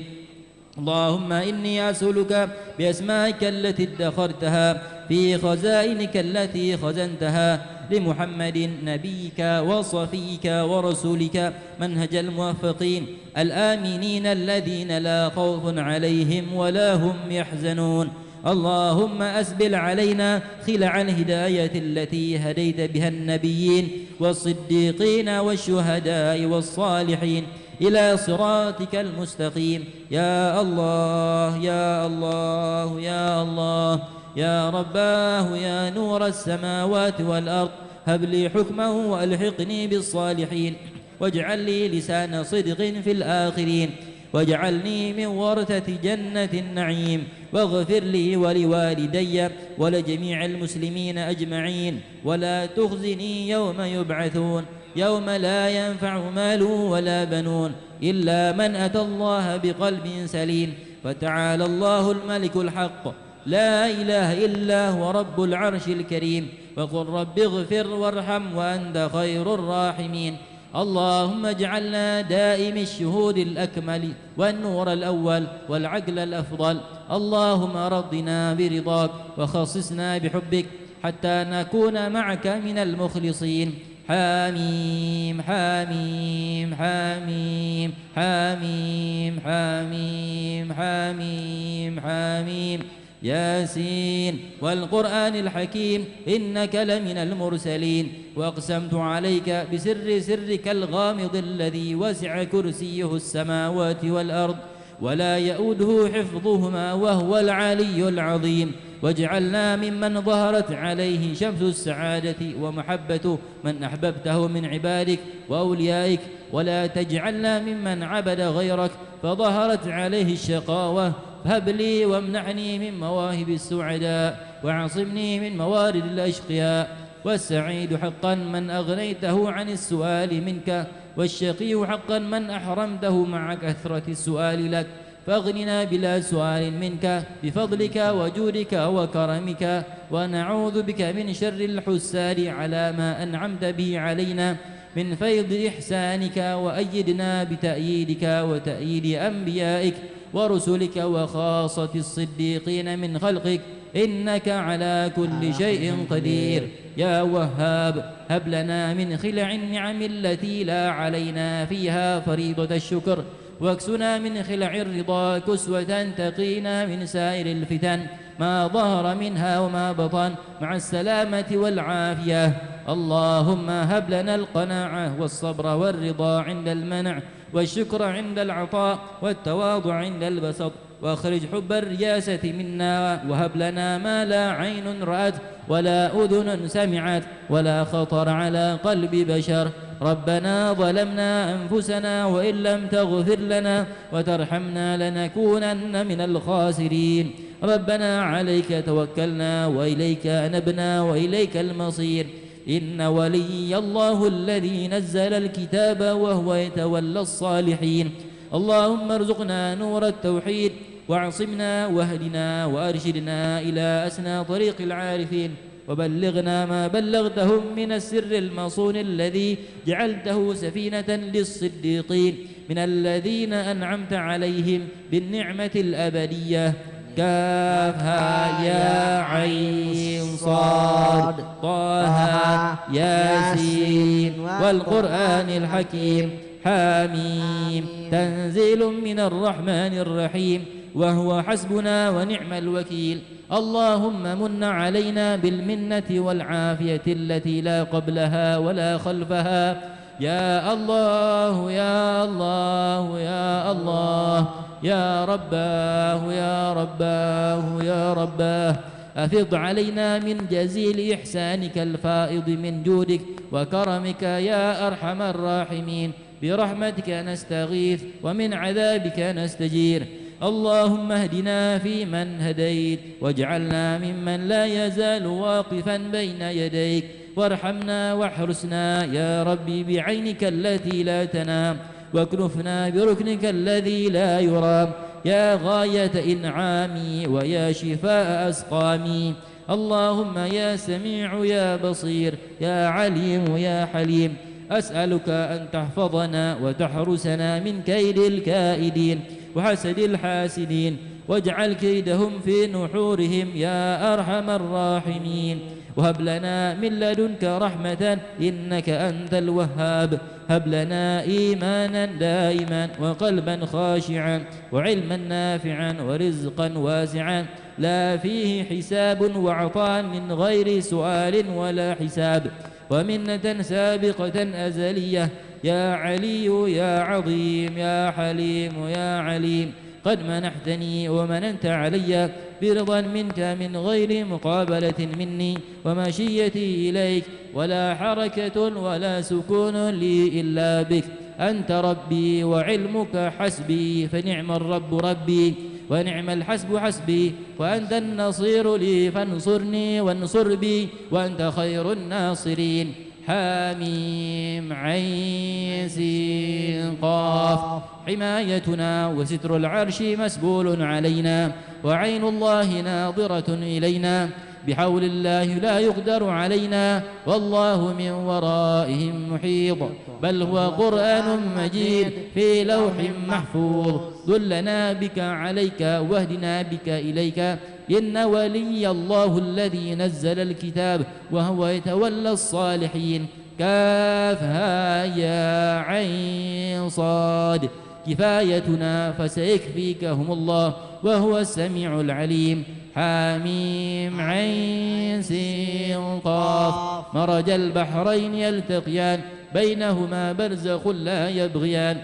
G: اللهم إني أسألك بأسمائك التي ادخرتها في خزائنك التي خزنتها لمحمد نبيك وصفيك ورسولك منهج الموفقين الآمنين الذين لا خوف عليهم ولا هم يحزنون. اللهم أسبل علينا خلع الهداية التي هديت بها النبيين والصديقين والشهداء والصالحين إلى صراطك المستقيم. يا الله يا الله يا الله يا رباه يا نور السماوات والأرض هب لي حكما وألحقني بالصالحين واجعل لي لسان صدق في الآخرين واجعلني من ورثة جنة النعيم واغفر لي ولوالدي ولجميع المسلمين أجمعين ولا تخزني يوم يبعثون يوم لا ينفع مال ولا بنون إلا من أتى الله بقلب سليم. فتعالى الله الملك الحق لا إله إلا هو رب العرش الكريم وقل رب اغفر وارحم وأنت خير الراحمين. اللهم اجعلنا دائم الشهود الأكمل والنور الأول والعقل الأفضل. اللهم رضنا برضاك وخصصنا بحبك حتى نكون معك من المخلصين. حاميم حاميم حاميم حاميم حاميم حاميم حاميم ياسين والقرآن الحكيم إنك لمن المرسلين. وأقسمت عليك بسر سرك الغامض الذي وسع كرسيه السماوات والأرض ولا يؤوده حفظهما وهو العلي العظيم. واجعلنا ممن ظهرت عليه شمس السعادة ومحبة من أحببته من عبادك وأوليائك ولا تجعلنا ممن عبد غيرك فظهرت عليه الشقاوة. فهب لي وامنحني من مواهب السعداء واعصمني من موارد الأشقياء. والسعيد حقا من أغنيته عن السؤال منك والشقي حقا من أحرمته مع كثرة السؤال لك. فاغننا بلا سؤال منك بفضلك وجودك وكرمك ونعوذ بك من شر الحساد على ما أنعمت به علينا من فيض إحسانك. وأيدنا بتأييدك وتأييد أنبيائك ورسلك وخاصة الصديقين من خلقك إنك على كل شيء قدير. يا وهاب هب لنا من خلع النعم التي لا علينا فيها فريضة الشكر واكسنا من خلع الرضا كسوة تقينا من سائر الفتن ما ظهر منها وما بطن مع السلامة والعافية. اللهم هب لنا القناعة والصبر والرضا عند المنع والشكر عند العطاء والتواضع عند البسط واخرج حب الرياسة منا وهب لنا ما لا عين رأت ولا أذن سمعت ولا خطر على قلب بشر. ربنا ظلمنا أنفسنا وإن لم تغفر لنا وترحمنا لنكونن من الخاسرين. ربنا عليك توكلنا وإليك أنبنا وإليك المصير. إن ولي الله الذي نزل الكتاب وهو يتولى الصالحين. اللهم ارزقنا نور التوحيد واعصمنا واهدنا وأرشدنا إلى أسنى طريق العارفين وبلغنا ما بلغتهم من السر المصون الذي جعلته سفينة للصديقين من الذين أنعمت عليهم بالنعمة الأبدية. كافها يا عين صاد طه ياسين والقرآن الحكيم. حاميم تنزيل من الرحمن الرحيم وهو حسبنا ونعم الوكيل. اللهم من علينا بالمنة والعافية التي لا قبلها ولا خلفها. يا الله يا الله يا الله يا رباه يا رباه يا رباه أفض علينا من جزيل إحسانك الفائض من جودك وكرمك يا أرحم الراحمين. برحمتك نستغيث ومن عذابك نستجير. اللهم اهدنا فيمن هديت واجعلنا ممن لا يزال واقفا بين يديك وارحمنا واحرسنا يا ربي بعينك التي لا تنام واكنفنا بركنك الذي لا يرام. يا غاية إنعامي ويا شفاء أسقامي. اللهم يا سميع يا بصير يا عليم يا حليم أسألك أن تحفظنا وتحرسنا من كيد الكائدين وحسد الحاسدين واجعل كيدهم في نحورهم يا أرحم الراحمين. وهب لنا من لدنك رحمة إنك أنت الوهاب هب لنا إيمانا دائما وقلبا خاشعا وعلما نافعا ورزقا واسعا لا فيه حساب وعطاء من غير سؤال ولا حساب ومنة سابقة أزلية يا علي يا عظيم يا حليم يا عليم قد منحتني ومننت علي برضا منك من غير مقابلة مني ومشيتي إليك ولا حركة ولا سكون لي إلا بك أنت ربي وعلمك حسبي فنعم الرب ربي ونعم الحسب حسبي وأنت النصير لي فانصرني وانصر بي وأنت خير الناصرين حاميم عين سين قاف حمايتنا وستر العرش مسبول علينا وعين الله ناظرة إلينا بحول الله لا يقدر علينا والله من ورائهم محيط بل هو قرآن مجيد في لوح محفوظ دلنا بك عليك واهدنا بك إليك إن ولي الله الذي نزل الكتاب وهو يتولى الصالحين كافها يا عين صاد كفايتنا فسيكفيكهم الله وهو السميع العليم حاميم عين سين قاف مرج البحرين يلتقيان بينهما برزخ لا يبغيان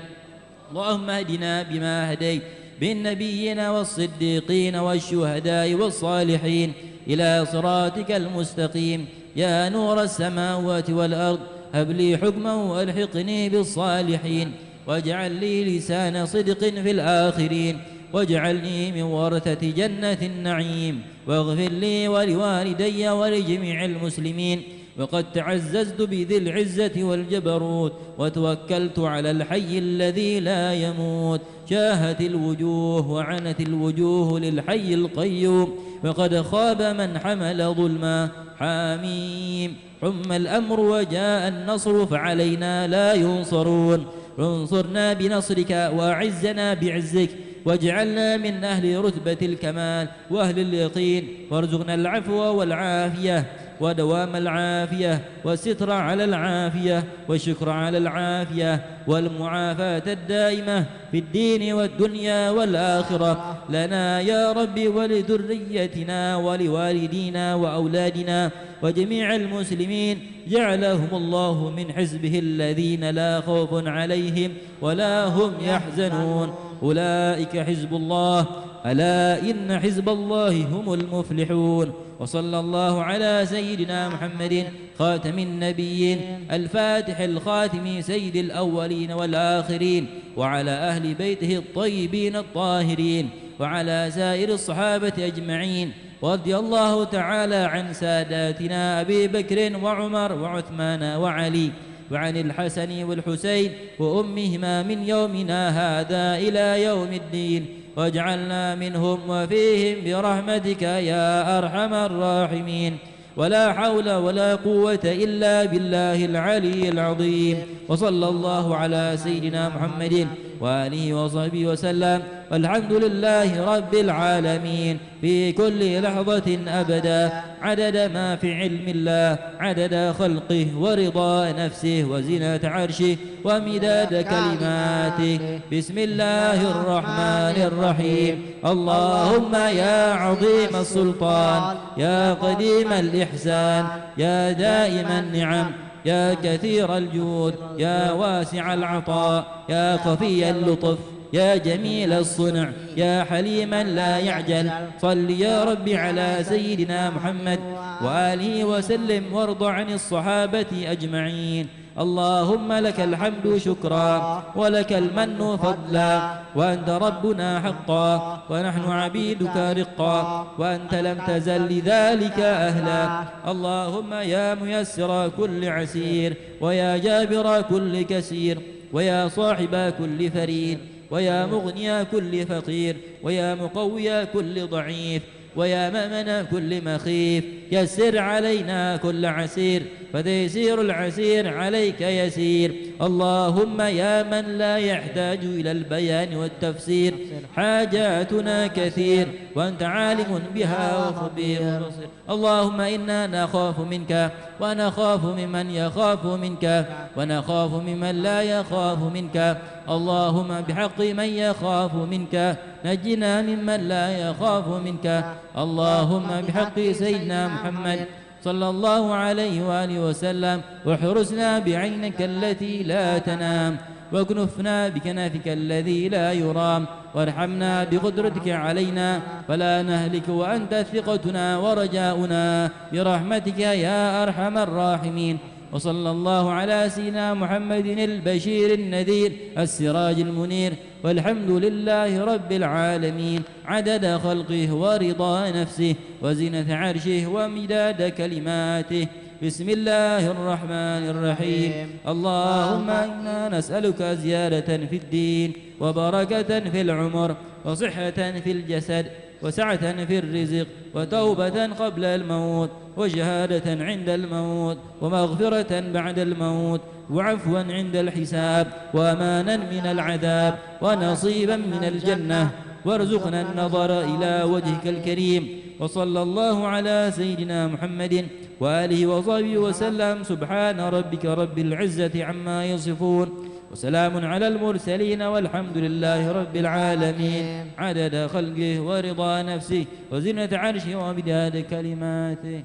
G: اللهم اهدنا بما هديت بالنبيين والصديقين والشهداء والصالحين إلى صراطك المستقيم يا نور السماوات والأرض هب لي حكما والحقني بالصالحين واجعل لي لسان صدق في الآخرين واجعلني من ورثة جنة النعيم واغفر لي ولوالدي ولجميع المسلمين وقد تعززت بذي العزة والجبروت وتوكلت على الحي الذي لا يموت شاهت الوجوه وعنت الوجوه للحي القيوم وقد خاب من حمل ظلما حاميم حم الأمر وجاء النصر فعلينا لا ينصرون انصرنا بنصرك وأعزنا بعزك واجعلنا من أهل رتبة الكمال وأهل اليقين وارزقنا العفو والعافية ودوام العافية والستر على العافية والشكر على العافية والمعافاة الدائمة في الدين والدنيا والآخرة لنا يا رب ولذريتنا ولوالدينا وأولادنا وجميع المسلمين جعلهم الله من حزبه الذين لا خوف عليهم ولا هم يحزنون أولئك حزب الله ألا إن حزب الله هم المفلحون وصلى الله على سيدنا محمد خاتم النبيين الفاتح الخاتم سيد الأولين والآخرين وعلى أهل بيته الطيبين الطاهرين وعلى سائر الصحابة أجمعين ورضي الله تعالى عن ساداتنا أبي بكر وعمر وعثمان وعلي وعن الحسن والحسين وأمهما من يومنا هذا إلى يوم الدين واجعلنا منهم وفيهم برحمتك يا أرحم الراحمين ولا حول ولا قوة إلا بالله العلي العظيم وصلى الله على سيدنا محمد وآله وصحبه وسلم والحمد لله رب العالمين في كل لحظة أبدا عدد ما في علم الله عدد خلقه ورضا نفسه وزنة عرشه ومداد كلماته بسم الله الرحمن الرحيم اللهم يا عظيم السلطان يا قديم الإحسان يا دائم النعم يا كثير الجود يا واسع العطاء يا خفي اللطف يا جميل الصنع يا حليما لا يعجل صل يا رب على سيدنا محمد وآله وسلم وارض عن الصحابة أجمعين اللهم لك الحمد شكرا ولك المن فضلا وأنت ربنا حقا ونحن عبيدك رقا وأنت لم تزل لذلك أهلا اللهم يا ميسر كل عسير ويا جابر كل كسير ويا صاحب كل فريد ويا مغني كل فقير ويا مقوي كل ضعيف ويا مأمن كل مخيف يسر علينا كل عسير فتيسير العسير عليك يسير اللهم يا من لا يحتاج إلى البيان والتفسير حاجاتنا كثير وأنت عالم بها وخبير بصير. اللهم إنا نخاف منك ونخاف ممن يخاف منك ونخاف ممن لا يخاف منك. اللهم بحق من يخاف منك نجنا ممن لا يخاف منك. اللهم بحق سيدنا محمد صلى الله عليه وآله وسلم واحرسنا بعينك التي لا تنام واكنفنا بكنافك الذي لا يرام وارحمنا بقدرتك علينا فلا نهلك وأنت ثقتنا ورجاؤنا برحمتك يا أرحم الراحمين. وصلى الله على سيدنا محمد البشير النذير السراج المنير والحمد لله رب العالمين عدد خلقه ورضا نفسه وزنة عرشه ومداد كلماته. بسم الله الرحمن الرحيم. اللهم إنا نسألك زيادة في الدين وبركة في العمر وصحة في الجسد وسعة في الرزق وتوبة قبل الموت وشهادة عند الموت ومغفرة بعد الموت وعفوا عند الحساب وأمانا من العذاب ونصيبا من الجنة وارزقنا النظر إلى وجهك الكريم. وصلى الله على سيدنا محمد وآله وصحبه وسلم. سبحان ربك رب العزة عما يصفون وسلام على المرسلين والحمد لله رب العالمين عدد خلقه ورضا نفسه وزنة عرشه ومداد كلماته.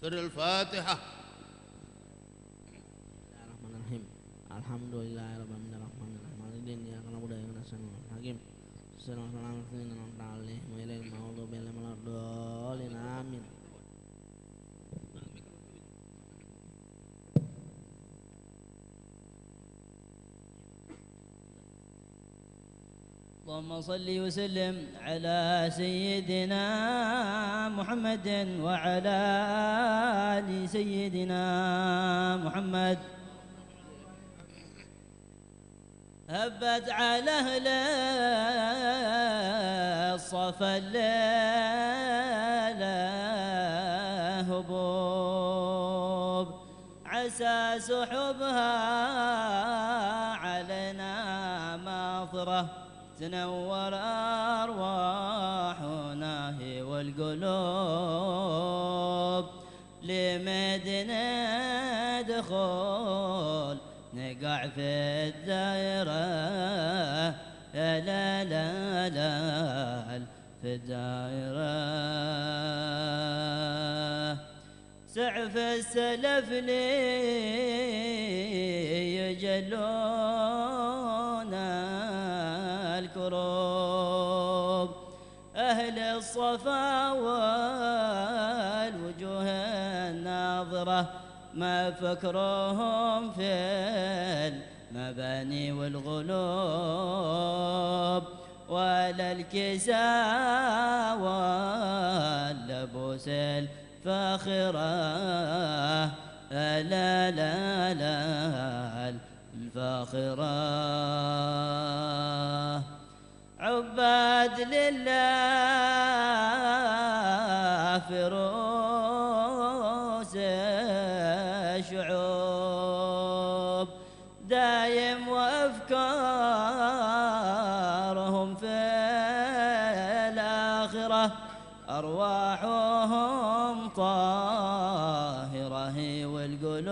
A: سر الفاتحة.
C: Bismillahirrahmanirrahim. Alhamdulillahirabbil alamin arrahmanirrahim iyyaka na'budu wa iyyaka nasta'in hakim sallallahu alaihi wa sallam ilal maghdubi alaihim waladdallin amin.
G: اللهم صل وسلم على سيدنا محمد وعلى آل سيدنا محمد. هبت على أهل الصفا الليلة هبوب عسى سحبها علينا ماطرة تنور أرواحنا هي والقلوب لمدينة دخول نقع في الدائرة لا لا لا في الدائرة سعف السلف لي يجلون الكروب أهل الصفا والوجوه الناظرة ما فكرهم في المباني والغلوب ولا الكساء واللبوس الفاخرة لا لا لا الفاخرة عباد لله في رؤوس الشعوب دايم وأفكارهم في الآخرة أرواحهم طاهرة والقلوب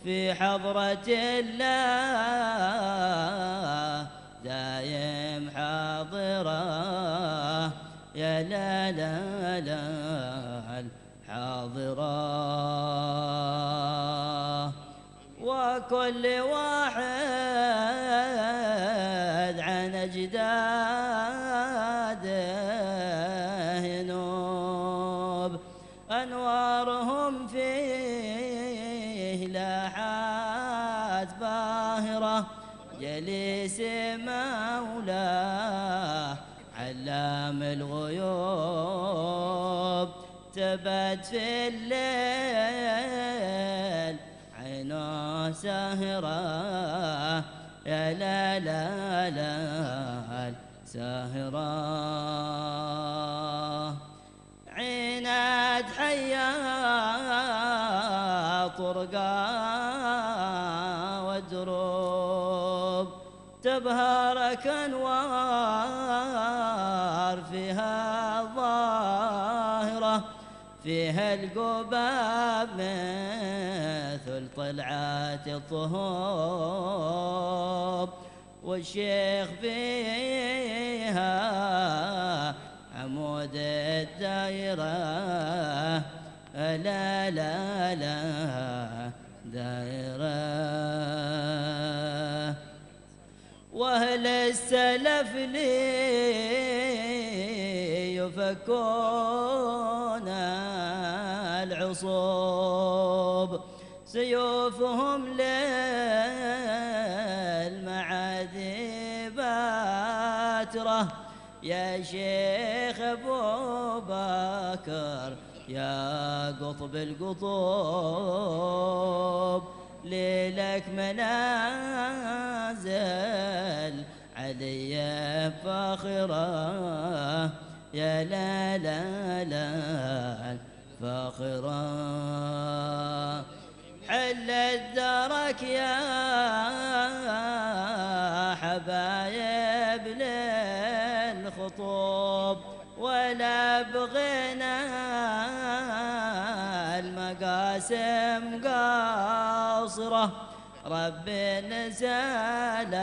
G: في حضرة الله دايم حاضرة يا لا لا لا الحاضرة وكل واحد عن أجداده ينوب أنوارهم فيه لاحات باهرة جليس مولاه علام الغيوب تبت في الليل
H: ساهرة يا لا لا لا ساهرة عناد حيا طرقا ودروب تبهرك أنوار فيها ظاهرة فيها القباب مثل طلعات الطهوب والشيخ فيها عمود الدائرة لا لا لا دائرة وأهل السلف لي يفكون العصوب سيوفهم للمعادي باترة يا شيخ أبو بكر يا قطب القطوب ليلك منازل علي فاخرة يا لا لا لا فاخرة حل الدرك يا حبايب للخطوب ولا بغينا المقاسم قاصرة ربي نسأل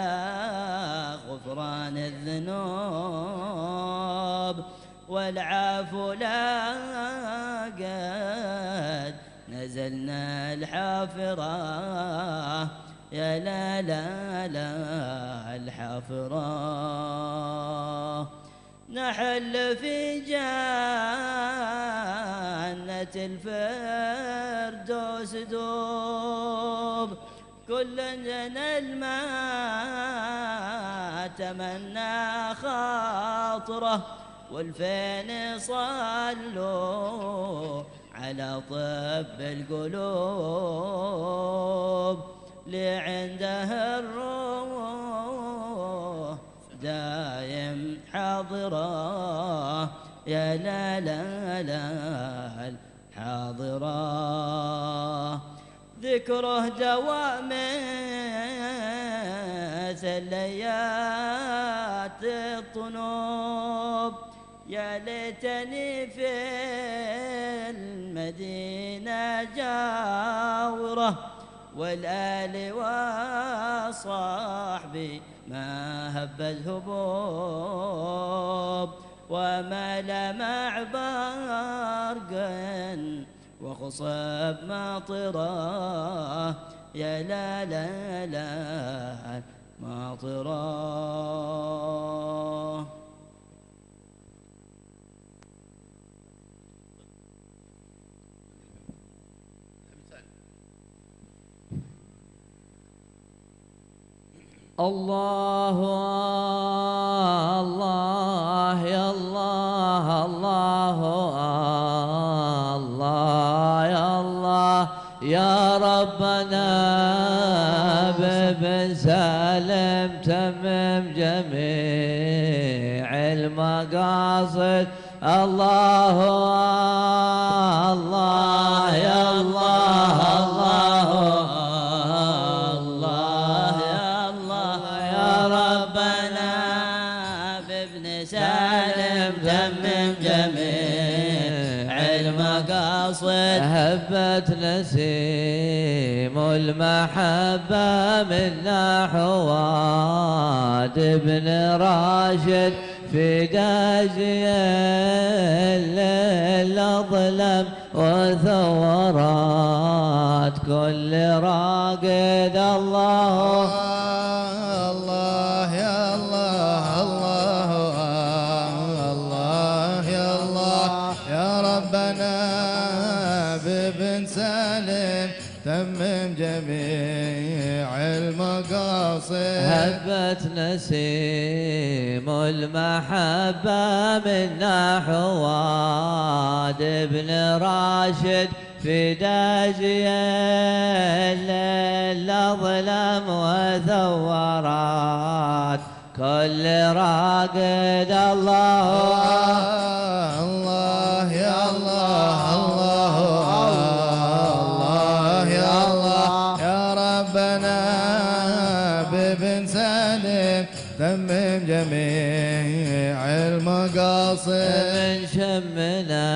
H: غفران الذنوب والعفو لا قد نزلنا الحافرة يا لا لا لا الحافرة نحل في جنة الفردوس دوب كل ننال ما تمنى خاطره والفين صلوا على طب القلوب لعنده الروح دايم حاضرة يا لا لا لا الحاضرة ذكره دواء مثل ليات الطنوب يا ليتني في المدينة جاورة والآل وصحبي ما هبت هبوب وما لمع برق وخصب ماطرة يا لا لا لا ماطرة
I: الله الله يا الله الله الله يا الله يا ربنا بابن سالم تمم جميع المقاصد الله الله يا الله الله هبت نسيم المحبة منا حواد بن راشد في داجي الليل أظلم وثورات كل راقد الله
J: الله يا الله الله الله يا الله يا ربنا بابن سالم تمم جميع المقاصد
I: هبت نسيم المحبة منا حواد بن راشد في داجية الليل أظلم وثورات كل راقد الله
J: الله يا الله الله الله يا الله يا ربنا بابن سالم تمم جميع المقاصد
I: من شمنا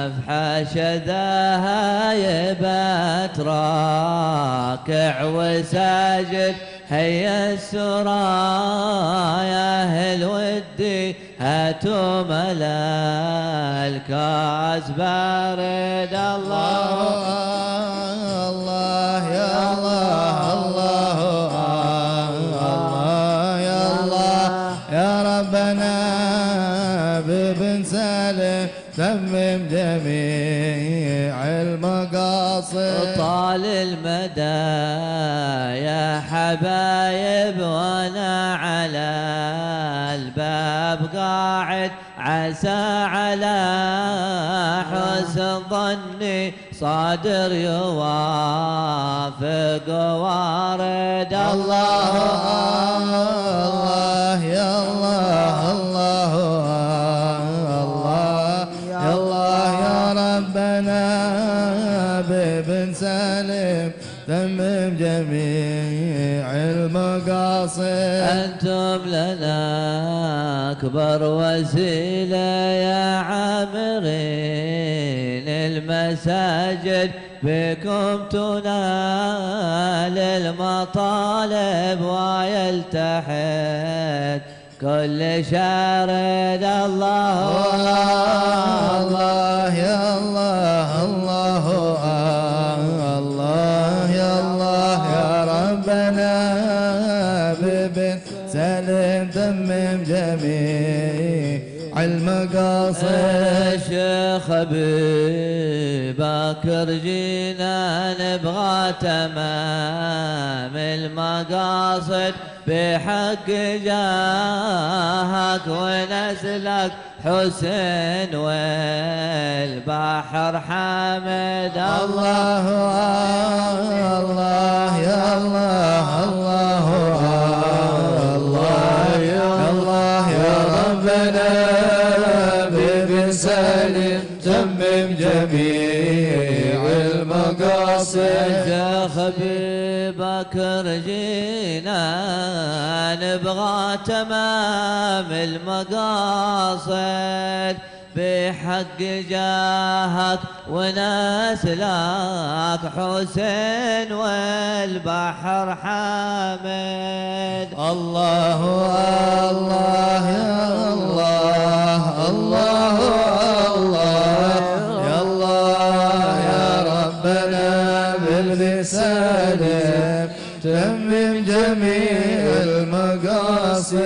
I: في حشدها يبات راكع وساجد هيا السرايا اهل ودي هاتوا ملا الكاس بارد الله
J: الله يا الله الله الله يا الله يا ربنا بابن سالم تمم جميع المقاصد
I: طال المدى يا حبايب وانا على الباب قاعد عسى على حسن ظني صادر يوافق وارد الله
J: الله يا الله الله الله يا الله يا ربنا بابن سالم تمم جميع المقاصد
I: أنتم لنا أكبر وسيلة يا عامرين المساجد بكم تنال المطالب ويلتحد كل شارد الله
J: الله يا الله الله الله يا الله يا ربنا بابن سالم تمم جميع المقاصد
I: شيخ أبي بكر جينا نبغى تمام المقاصد بحق جاهك ونسلك حسين والبحر حامد
J: الله الله يا الله الله الله يا الله يا ربنا بابن سالم تمم جميع المقاصد
I: شيخ أبي بكر جينا نبغى تمام المقاصد بحق جاهك ونسلك حسين والبحر حامد
J: الله الله يا الله الله الله يا الله يا ربنا بابن سالم تمم جميع المقاصد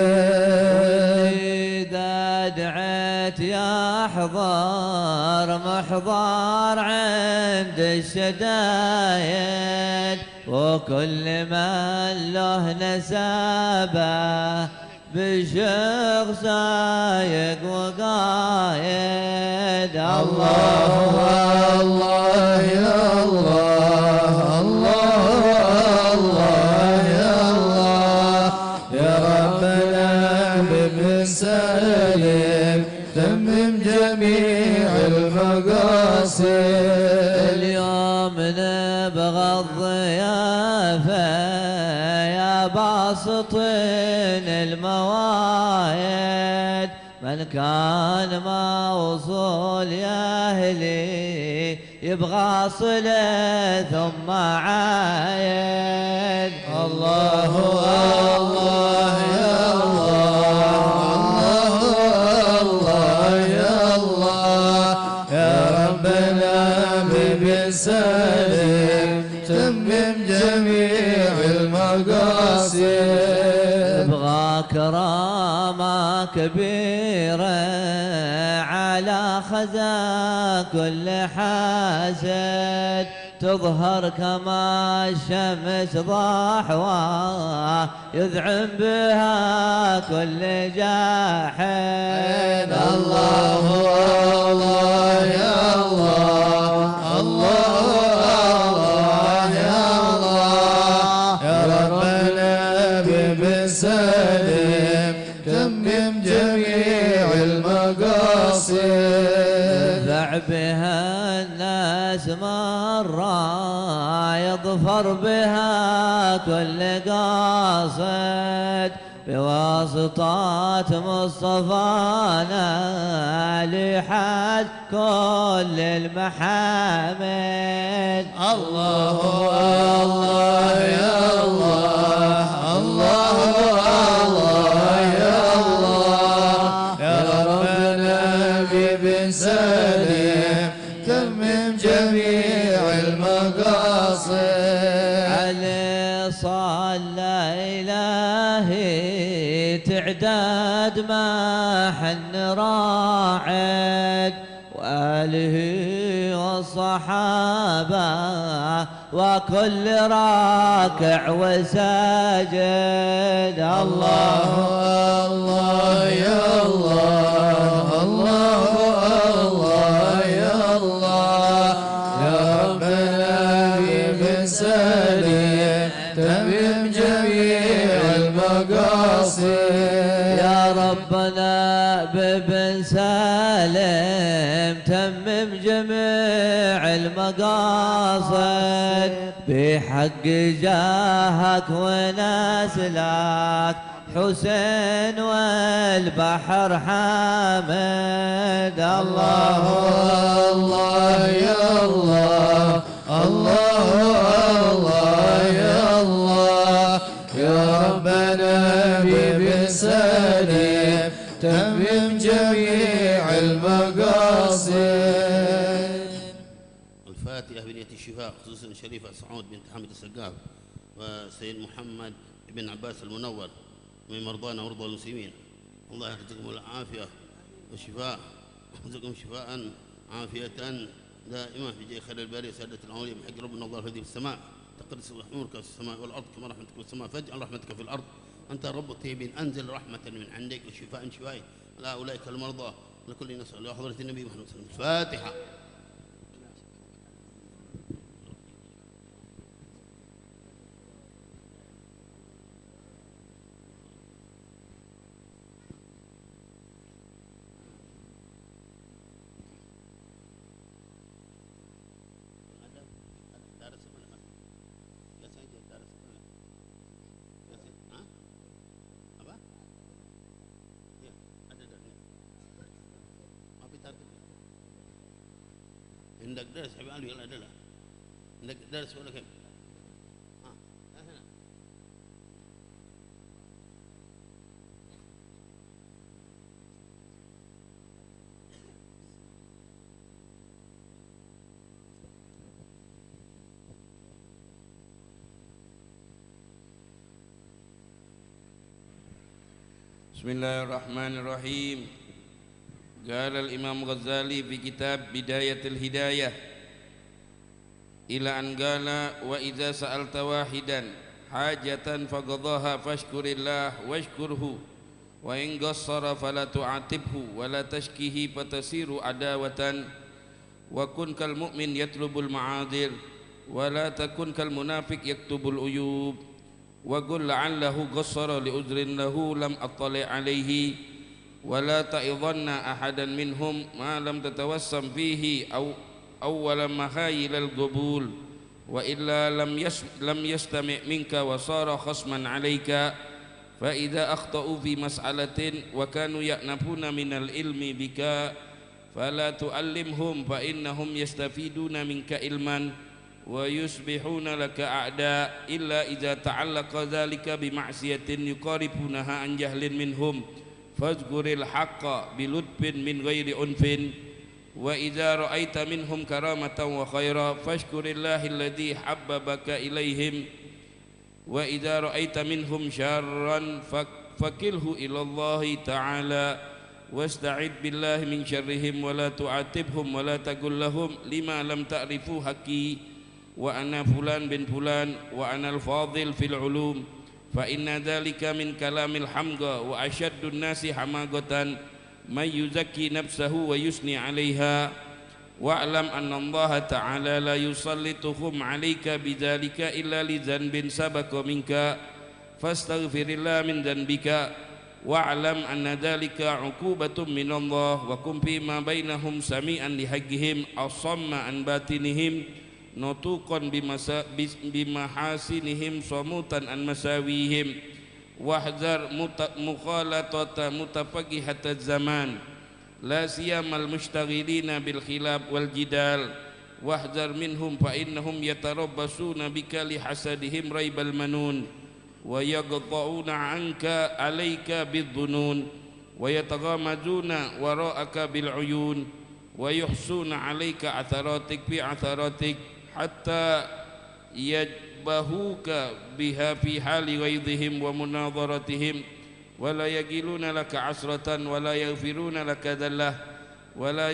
I: إذا دعيت يا حضار محضار عند الشدايد وكل من له نسابه بشيخ سايق وقايد
J: الله الله يا الله الله الله يا الله يا ربنا بابن سالم تمم جميع المقاصد
I: اليوم نبغى الضيافة يا باسطين الموايد من كان موصول يا أهلي يبغى صلة ثم عايد
J: الله الله يا الله الله يا الله يا ربنا بابن سالم تمم جميع المقاصد
I: ابغى كرامة كبيرة على خزا كل حاسد تظهر كما الشمس ضحوة يذعن بها كل جاحد
J: الله الله يا الله الله بالسلام تمم جميع المقاصد
I: دفع بها الناس مرة يظفر بها كل قاصد بواسطة مصطفانا لحد كل المحامد.
J: الله الله يا الله الله الله يا الله يا ربنا بن سليم تمم جميع المقاصد.
I: عليه صلى إلهي تعداد ما حن راعد وآله والصحابة وكل راكع وساجد.
J: الله الله يا الله الله الله يا الله يا ربنا بن سليم تمم جميع المقاصد.
I: يا ربنا ببن سالم تمم جميع المقاصد بحق جاهك ونسلك حسين والبحر حامد.
J: الله الله يا الله الله الله يا الله يا ربنا بن سليم تمم جميع المقاصد.
A: الفاتحة بنية الشفاء خصوصا شريفة سعود بنت حمد السقاف وسيد محمد بن عباس المنور من مرضانا ومرضى المسلمين. الله يرزقكم العافية والشفاء يرزقكم شفاء عافية دائما في جاي خير الباري سادة الأولياء بحق ربنا الله الذي في السماء تقدس نورك في السماء والأرض كما رحمتك في السماء فاجعل رحمتك في الأرض أنت الرب الطيبين أنزل رحمة من عندك وشفاء شفائي على أولئك المرضى لكل نسأل حضرة النبي محمد صلى الله عليه وسلم. الفاتحة. عندك درس حبيب قلبي يلا ادلع عندك درس ولا كيف؟ هنا
K: بسم الله الرحمن الرحيم. قال الإمام غزالي في كتاب بداية الهداية إلى أن قال وإذا سألت واحدا حاجة فقضاها فاشكر الله واشكره وإن قصر فلا تعاتبه ولا تشكيه فتسير عداوة وكن كالمؤمن يطلب المعاذير ولا تكن كالمنافق يكتب العيوب وقل لعله قصر لعذر له لم أطلع عليه ولا تعظن أحدا منهم ما لم تتوسم فيه أو أول مخايل القبول وإلا لم يستمع منك وصار خصما عليك فإذا أخطأوا في مسألة وكانوا يأنفون من العلم بك فلا تعلمهم فإنهم يستفيدون منك علما ويصبحون لك أعداء إلا إذا تعلق ذلك بمعصية يقاربونها عن جهل منهم فاذكر الحق بلطف من غير عنف وإذا رأيت منهم كرامة وخيرا فاشكر الله الذي حببك إليهم وإذا رأيت منهم شرا فكله إلى الله تعالى واستعذ بالله من شرهم ولا تعاتبهم ولا تقل لهم لما لم تعرفوا حقي وأنا فلان بن فلان وأنا الفاضل في العلوم فإن ذلك من كلام الحمقى وأشد الناس حماقة من يزكي نفسه ويثني عليها واعلم أن الله تعالى لا يسلطهم عليك بذلك إلا لذنب سبق منك fastaghfirillah min dhanbika wa'lam anna dhalika 'uqubatun minallah wa kum fima bainahum sami'an lihaqqihim asamma an batinihim nutuqan bimahasinihim samutan an masawihim wahzar mukhalatata mutafaqihataz zaman la siyamal mushtaghilina bil khilaf wal jidal wahzar minhum fa innahum yatarabbasuna bika li hasadihim raibal manun wa yaqta'una anka alayka bidhunun wa yataghamazuna wara'aka bil uyun wa yuhsuna alayka atharatik bi atharatik hatta yajbahuka biha fi hali ghaidhihim wa munadharatihim wa la yaqiluna laka asratan wa la yaghfiruna laka dhallah wa la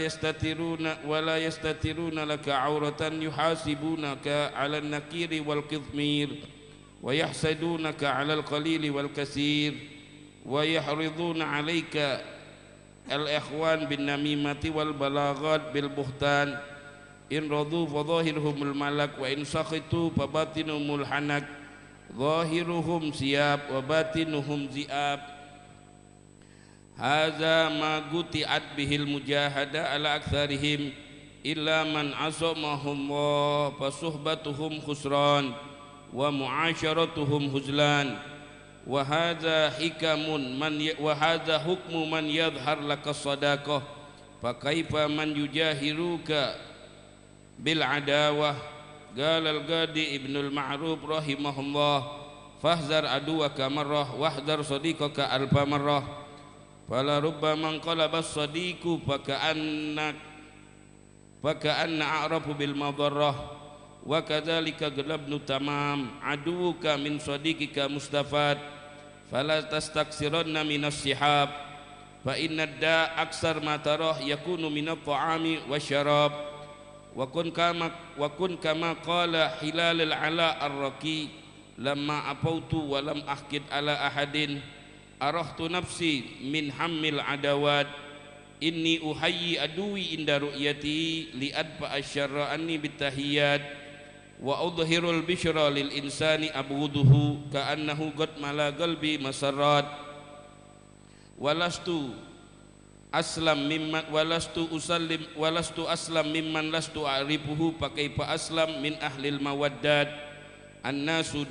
K: yastatiruna laka auratan yuhasibunaka 'ala an-nakiri wal qithmir wa yahsadunaka 'ala al-qalili wal katsir wa yahriduna 'alaika al-ikhwan bin namimati wal balaghat bil buhtan in radu fa zahiruhumul malak wa in sakhitu fa batinumul hanak zahiruhum siyab wa batinuhum ziab hadza ma guti'at bihil mujahada ala aktsarihim illa man asamahullah fa suhbatuhum khusran wa mu'asyaratuhum huzlan wa hadza hikamun man wa hadza hukmu man yadhhar laka sadaqah fa kaifa man yujahiruka bil adawah qala al-Qadi Ibnul Ma'ruf rahimahullah fahzar aduwaka marrah wahdar sadiqaka alfa marrah fala rubbama qalaba as-sadiqu fa ka'anna a'rafu bil madarrah wa kadzalika galabnu tamam aduka min sadiqika mustafad fala tastaksiranna minas sihab fa inna da aksar ma tarah yakunu minat ta'ami wasyarab wa kun kama qala Hilal al-Ala ar-Raqi lamma apautu wa lam ahkid ala ahadin arahtu nafsi min hammil adawat inni uhayyi aduwi inda ru'yati li adfa asyarra anni bitahiyat wa udhirul bishra lil insani abghuduhu ka'annahu qad mala qalbi masarrat walastu aslam mimman walastu aslam mimman lastu a'rifuhu fa kaifa aslam min ahlil mawaddat annasu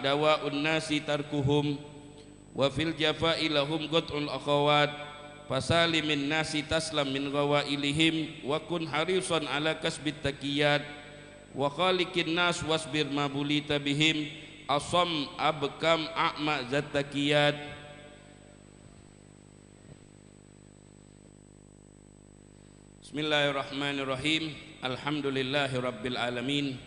K: dawa'un nasi tarkuhum wa fil jafa'i lahum qat'ul akhawat fasalimin nasi taslam min ghawailihim wa kun harisan ala kasbit taqiyat wa khaliqin nas wasbir ma bulita bihim asam abkam a'ma zatakiyat Bismillahirrahmanirrahim alhamdulillahi rabbil alamin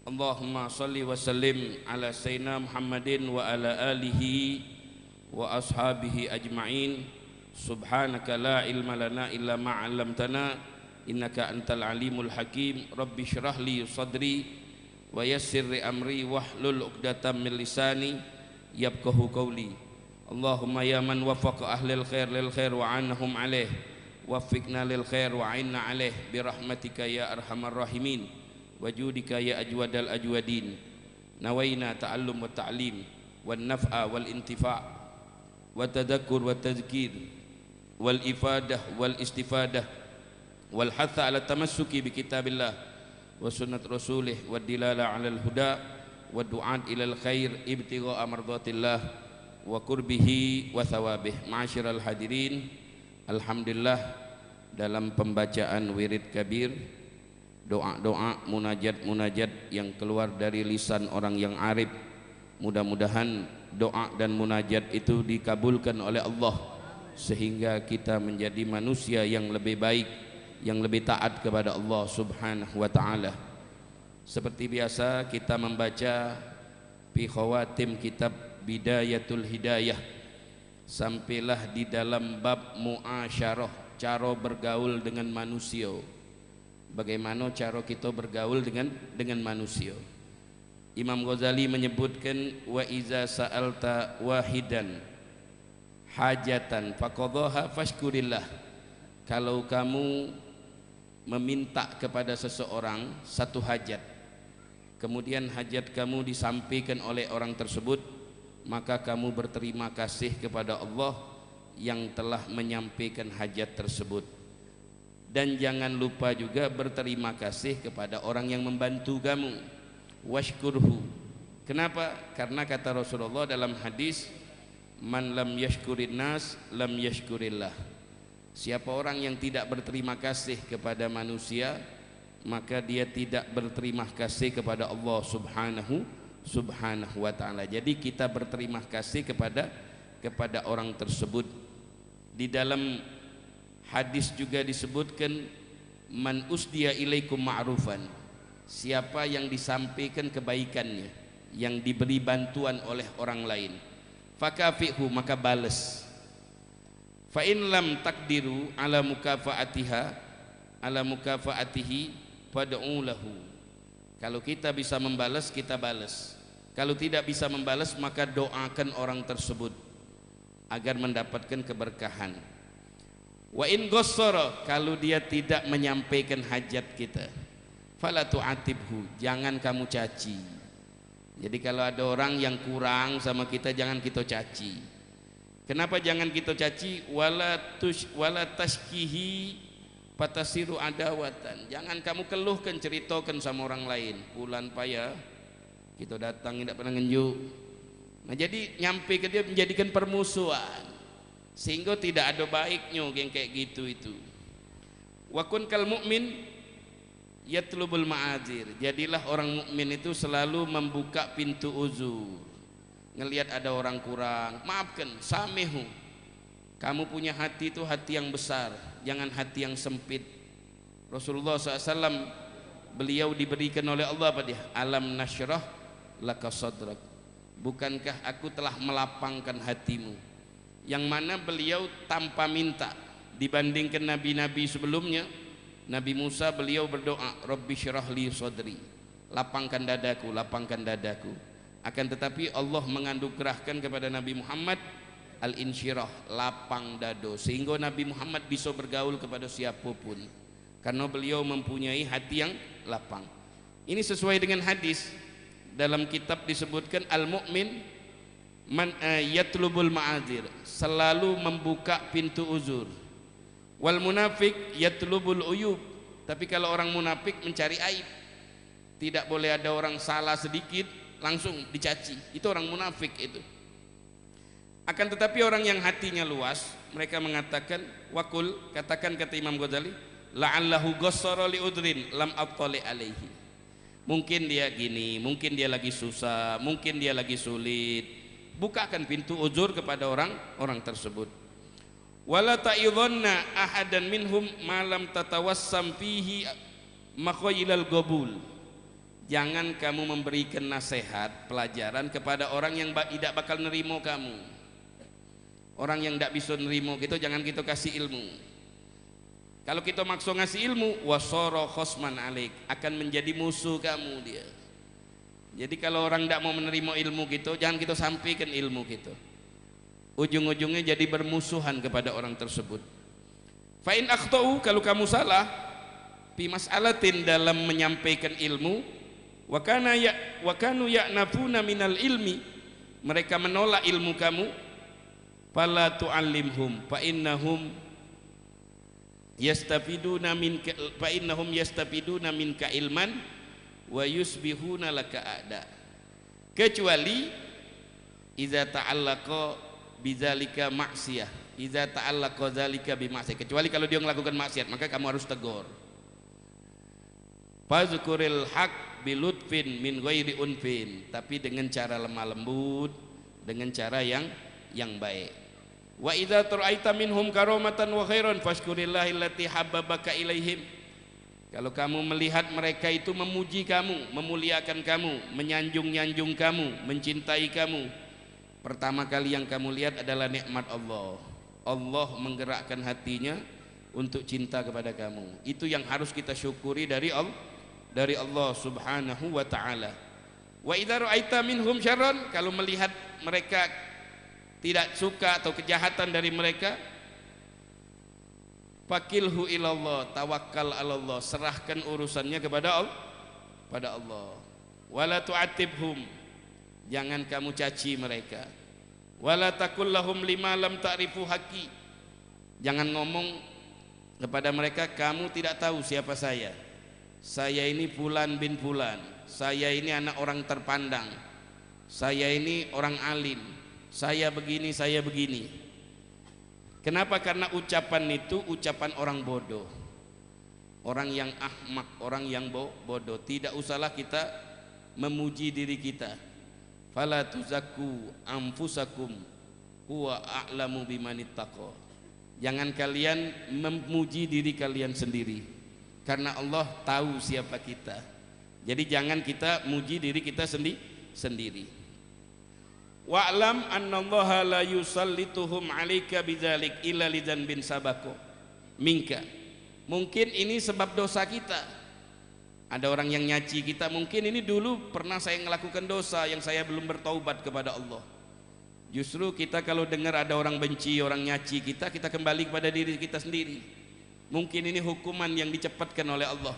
K: Allahumma salli wa sallim ala sayyidina Muhammadin wa ala alihi wa ashabihi ajma'in subhanaka la ilma lana illa ma 'allamtana innaka antal alimul hakim rabbi shrah li sadri wa yassir li amri wahlul 'uqdatam min lisani yafqahu qawli Allahumma ya man wafaqa ahlil khair lil khair wa anhum alaih waffiqna lil khair wa a'inna alaih bi rahmatika ya arhamar rahimin wa judika ya ajwadal ajwadin nawaina ta'allum wa ta'lim wan naf'a wal intifa' wa tadhakkur wa tadhkir wal ifadah wal istifadah wal hatha ala tamassuki bi kitabillah wa sunnat rasulih wa dilala ala al huda wa du'at ila al khair ibtigha mardatillah wa qurbihi wa thawabih. Ma'asyiral hadirin, alhamdulillah dalam pembacaan wirid kabir, doa-doa, munajat-munajat yang keluar dari lisan orang yang arif, mudah-mudahan doa dan munajat itu dikabulkan oleh Allah sehingga kita menjadi manusia yang lebih baik, yang lebih taat kepada Allah Subhanahu wa taala. Seperti biasa kita membaca fi khawatim kitab Bidayatul Hidayah, sampailah di dalam bab muasyarah, cara bergaul dengan manusia. Bagaimana cara kita bergaul dengan manusia. Imam Ghazali menyebutkan wa iza sa'alta wahidan hajatan faqadhaha fashkurillah. Kalau kamu meminta kepada seseorang satu hajat, kemudian hajat kamu disampaikan oleh orang tersebut, maka kamu berterima kasih kepada Allah yang telah menyampaikan hajat tersebut. Dan jangan lupa juga berterima kasih kepada orang yang membantu kamu. Washkurhu. Kenapa? Karena kata Rasulullah dalam hadis, man lam yashkurin nas lam yashkurillah. Siapa orang yang tidak berterima kasih kepada manusia, maka dia tidak berterima kasih kepada Allah subhanahu wa ta'ala. Jadi kita berterima kasih kepada orang tersebut. Di dalam hadis juga disebutkan, man usdiya ilaikum ma'rufan, siapa yang disampaikan kebaikannya, yang diberi bantuan oleh orang lain, fakafihu, maka balas. Fa in lam takdiru ala mukafaatihi fad'u lahu. Kalau kita bisa membalas, kita balas. Kalau tidak bisa membalas, maka doakan orang tersebut agar mendapatkan keberkahan. Wa in ghassara, kalau dia tidak menyampaikan hajat kita, fala tu'atibhu, jangan kamu caci. Jadi kalau ada orang yang kurang sama kita, jangan kita caci. Kenapa jangan kita caci? Wala tashkihi patasiru adawatan. Jangan kamu keluhkan, ceritakan sama orang lain. Bulan payah kita datang tidak pernah ngenjuk. Nah, jadi nyampe ke dia menjadikan permusuhan, sehingga tidak ada baiknya yang kayak gitu itu. Wa kun kal mu'min yatlubul ma'adzir. Jadilah orang mukmin itu selalu membuka pintu uzur. Ngelihat ada orang kurang, maafkan, samihu. Kamu punya hati itu hati yang besar, jangan hati yang sempit. Rasulullah SAW, beliau diberikan oleh Allah apa dia? Alam nasyrah laka sadrak. Bukankah aku telah melapangkan hatimu? Yang mana beliau tanpa minta, dibandingkan nabi-nabi sebelumnya. Nabi Musa beliau berdoa, Rabbi syrah li sadri, lapangkan dadaku, lapangkan dadaku. Akan tetapi Allah menganugerahkan kepada Nabi Muhammad al-insyirah, lapang dado, sehingga Nabi Muhammad bisa bergaul kepada siapapun karena beliau mempunyai hati yang lapang. Ini sesuai dengan hadis. Dalam kitab disebutkan al-mu'min man yatlubul ma'adzir, selalu membuka pintu uzur. Wal munafik yatlubul uyub, tapi kalau orang munafik mencari aib. Tidak boleh ada orang salah sedikit langsung dicaci, itu orang munafik itu. Akan tetapi orang yang hatinya luas, mereka mengatakan wakul, katakan kata Imam Ghazali, la'allahu ghassara li udrin lam attali alaihi. Mungkin dia gini, mungkin dia lagi susah, mungkin dia lagi sulit. Bukakan pintu uzur kepada orang tersebut. Wala ta'idhanna ahadan minhum ma lam tatawassam fihi makhailal qabul. Jangan kamu memberikan nasihat, pelajaran kepada orang yang tidak bakal nerimo kamu. Orang yang tidak bisa nerimo kita, jangan kita kasih ilmu. Kalau kita maksa ngasih ilmu, wasara khosman alik, akan menjadi musuh kamu dia. Jadi kalau orang tidak mau menerima ilmu kita, jangan kita sampaikan ilmu kita. Ujung-ujungnya jadi bermusuhan kepada orang tersebut. Fa in akhtau, kalau kamu salah fi mas'alatin dalam menyampaikan ilmu, wa kanu ya'nafuna minal ilmi, mereka menolak ilmu kamu, fala tu'allimhum fa innahum yastafiduna minka ilman wa yusbihuna laka a'da. Kecuali idza ta'allaqa bidzalika ma'siyah, idza ta'allaqa dzalika bi ma'siyah, kecuali kalau dia melakukan maksiat, maka kamu harus tegur. Fazkuril haq bilutfin min ghairi unfin, tapi dengan cara lemah lembut, dengan cara yang baik. Wa idza tur'aita minhum karamatan wa khairan fashkurillahi allati habbabaka ilaihim. Kalau kamu melihat mereka itu memuji kamu, memuliakan kamu, menyanjung-nyanjung kamu, mencintai kamu, pertama kali yang kamu lihat adalah nikmat Allah. Allah menggerakkan hatinya untuk cinta kepada kamu. Itu yang harus kita syukuri dari Allah Subhanahu wa taala. Wa idza ra'aita minhum syarran, kalau melihat mereka tidak suka atau kejahatan dari mereka, fakilhu ilallah, tawakkal Allah, serahkan urusannya kepada Allah. Wala tu'atibhum, Jangan kamu caci mereka. Wala taqul lahum lima lam ta'rifu haqqi. Jangan ngomong kepada mereka, kamu tidak tahu siapa saya. Saya ini Fulan bin Fulan. Saya ini anak orang terpandang. Saya ini orang alim. Saya begini, saya begini. Kenapa? Karena ucapan itu ucapan orang bodoh, orang yang ahmak, orang yang bodoh. Tidak usahlah kita memuji diri kita. Fala tuzakku anfusakum huwa a'lamu bimanittaqo. Jangan kalian memuji diri kalian sendiri, karena Allah tahu siapa kita. Jadi jangan kita muji diri kita sendiri. Wa'lam annallaha la yusallituhum 'alaika bidzalik illa lidzanbin sabaqo minka. Mungkin ini sebab dosa kita. Ada orang yang nyaci kita, mungkin ini dulu pernah saya melakukan dosa yang saya belum bertaubat kepada Allah. Justru kita kalau dengar ada orang benci, orang nyaci kita, kita kembali kepada diri kita sendiri. Mungkin ini hukuman yang dicepatkan oleh Allah,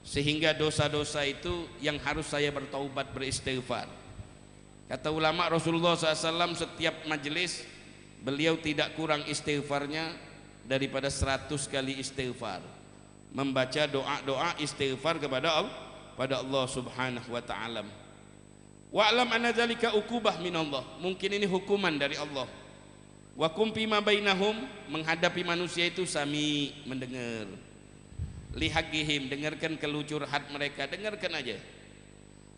K: sehingga dosa-dosa itu yang harus saya bertaubat, beristighfar. Kata ulama, Rasulullah SAW setiap majelis beliau tidak kurang istighfarnya daripada 100 kali istighfar, membaca doa-doa istighfar kepada Allah Subhanahu wa ta'ala. Wa'lam anna dzalika uqubah minallah. Mungkin ini hukuman dari Allah. Wa kum fima bainahum, menghadapi manusia itu sami, mendengar. Lihaqihim, dengarkan keluh curhat mereka, dengarkan aja.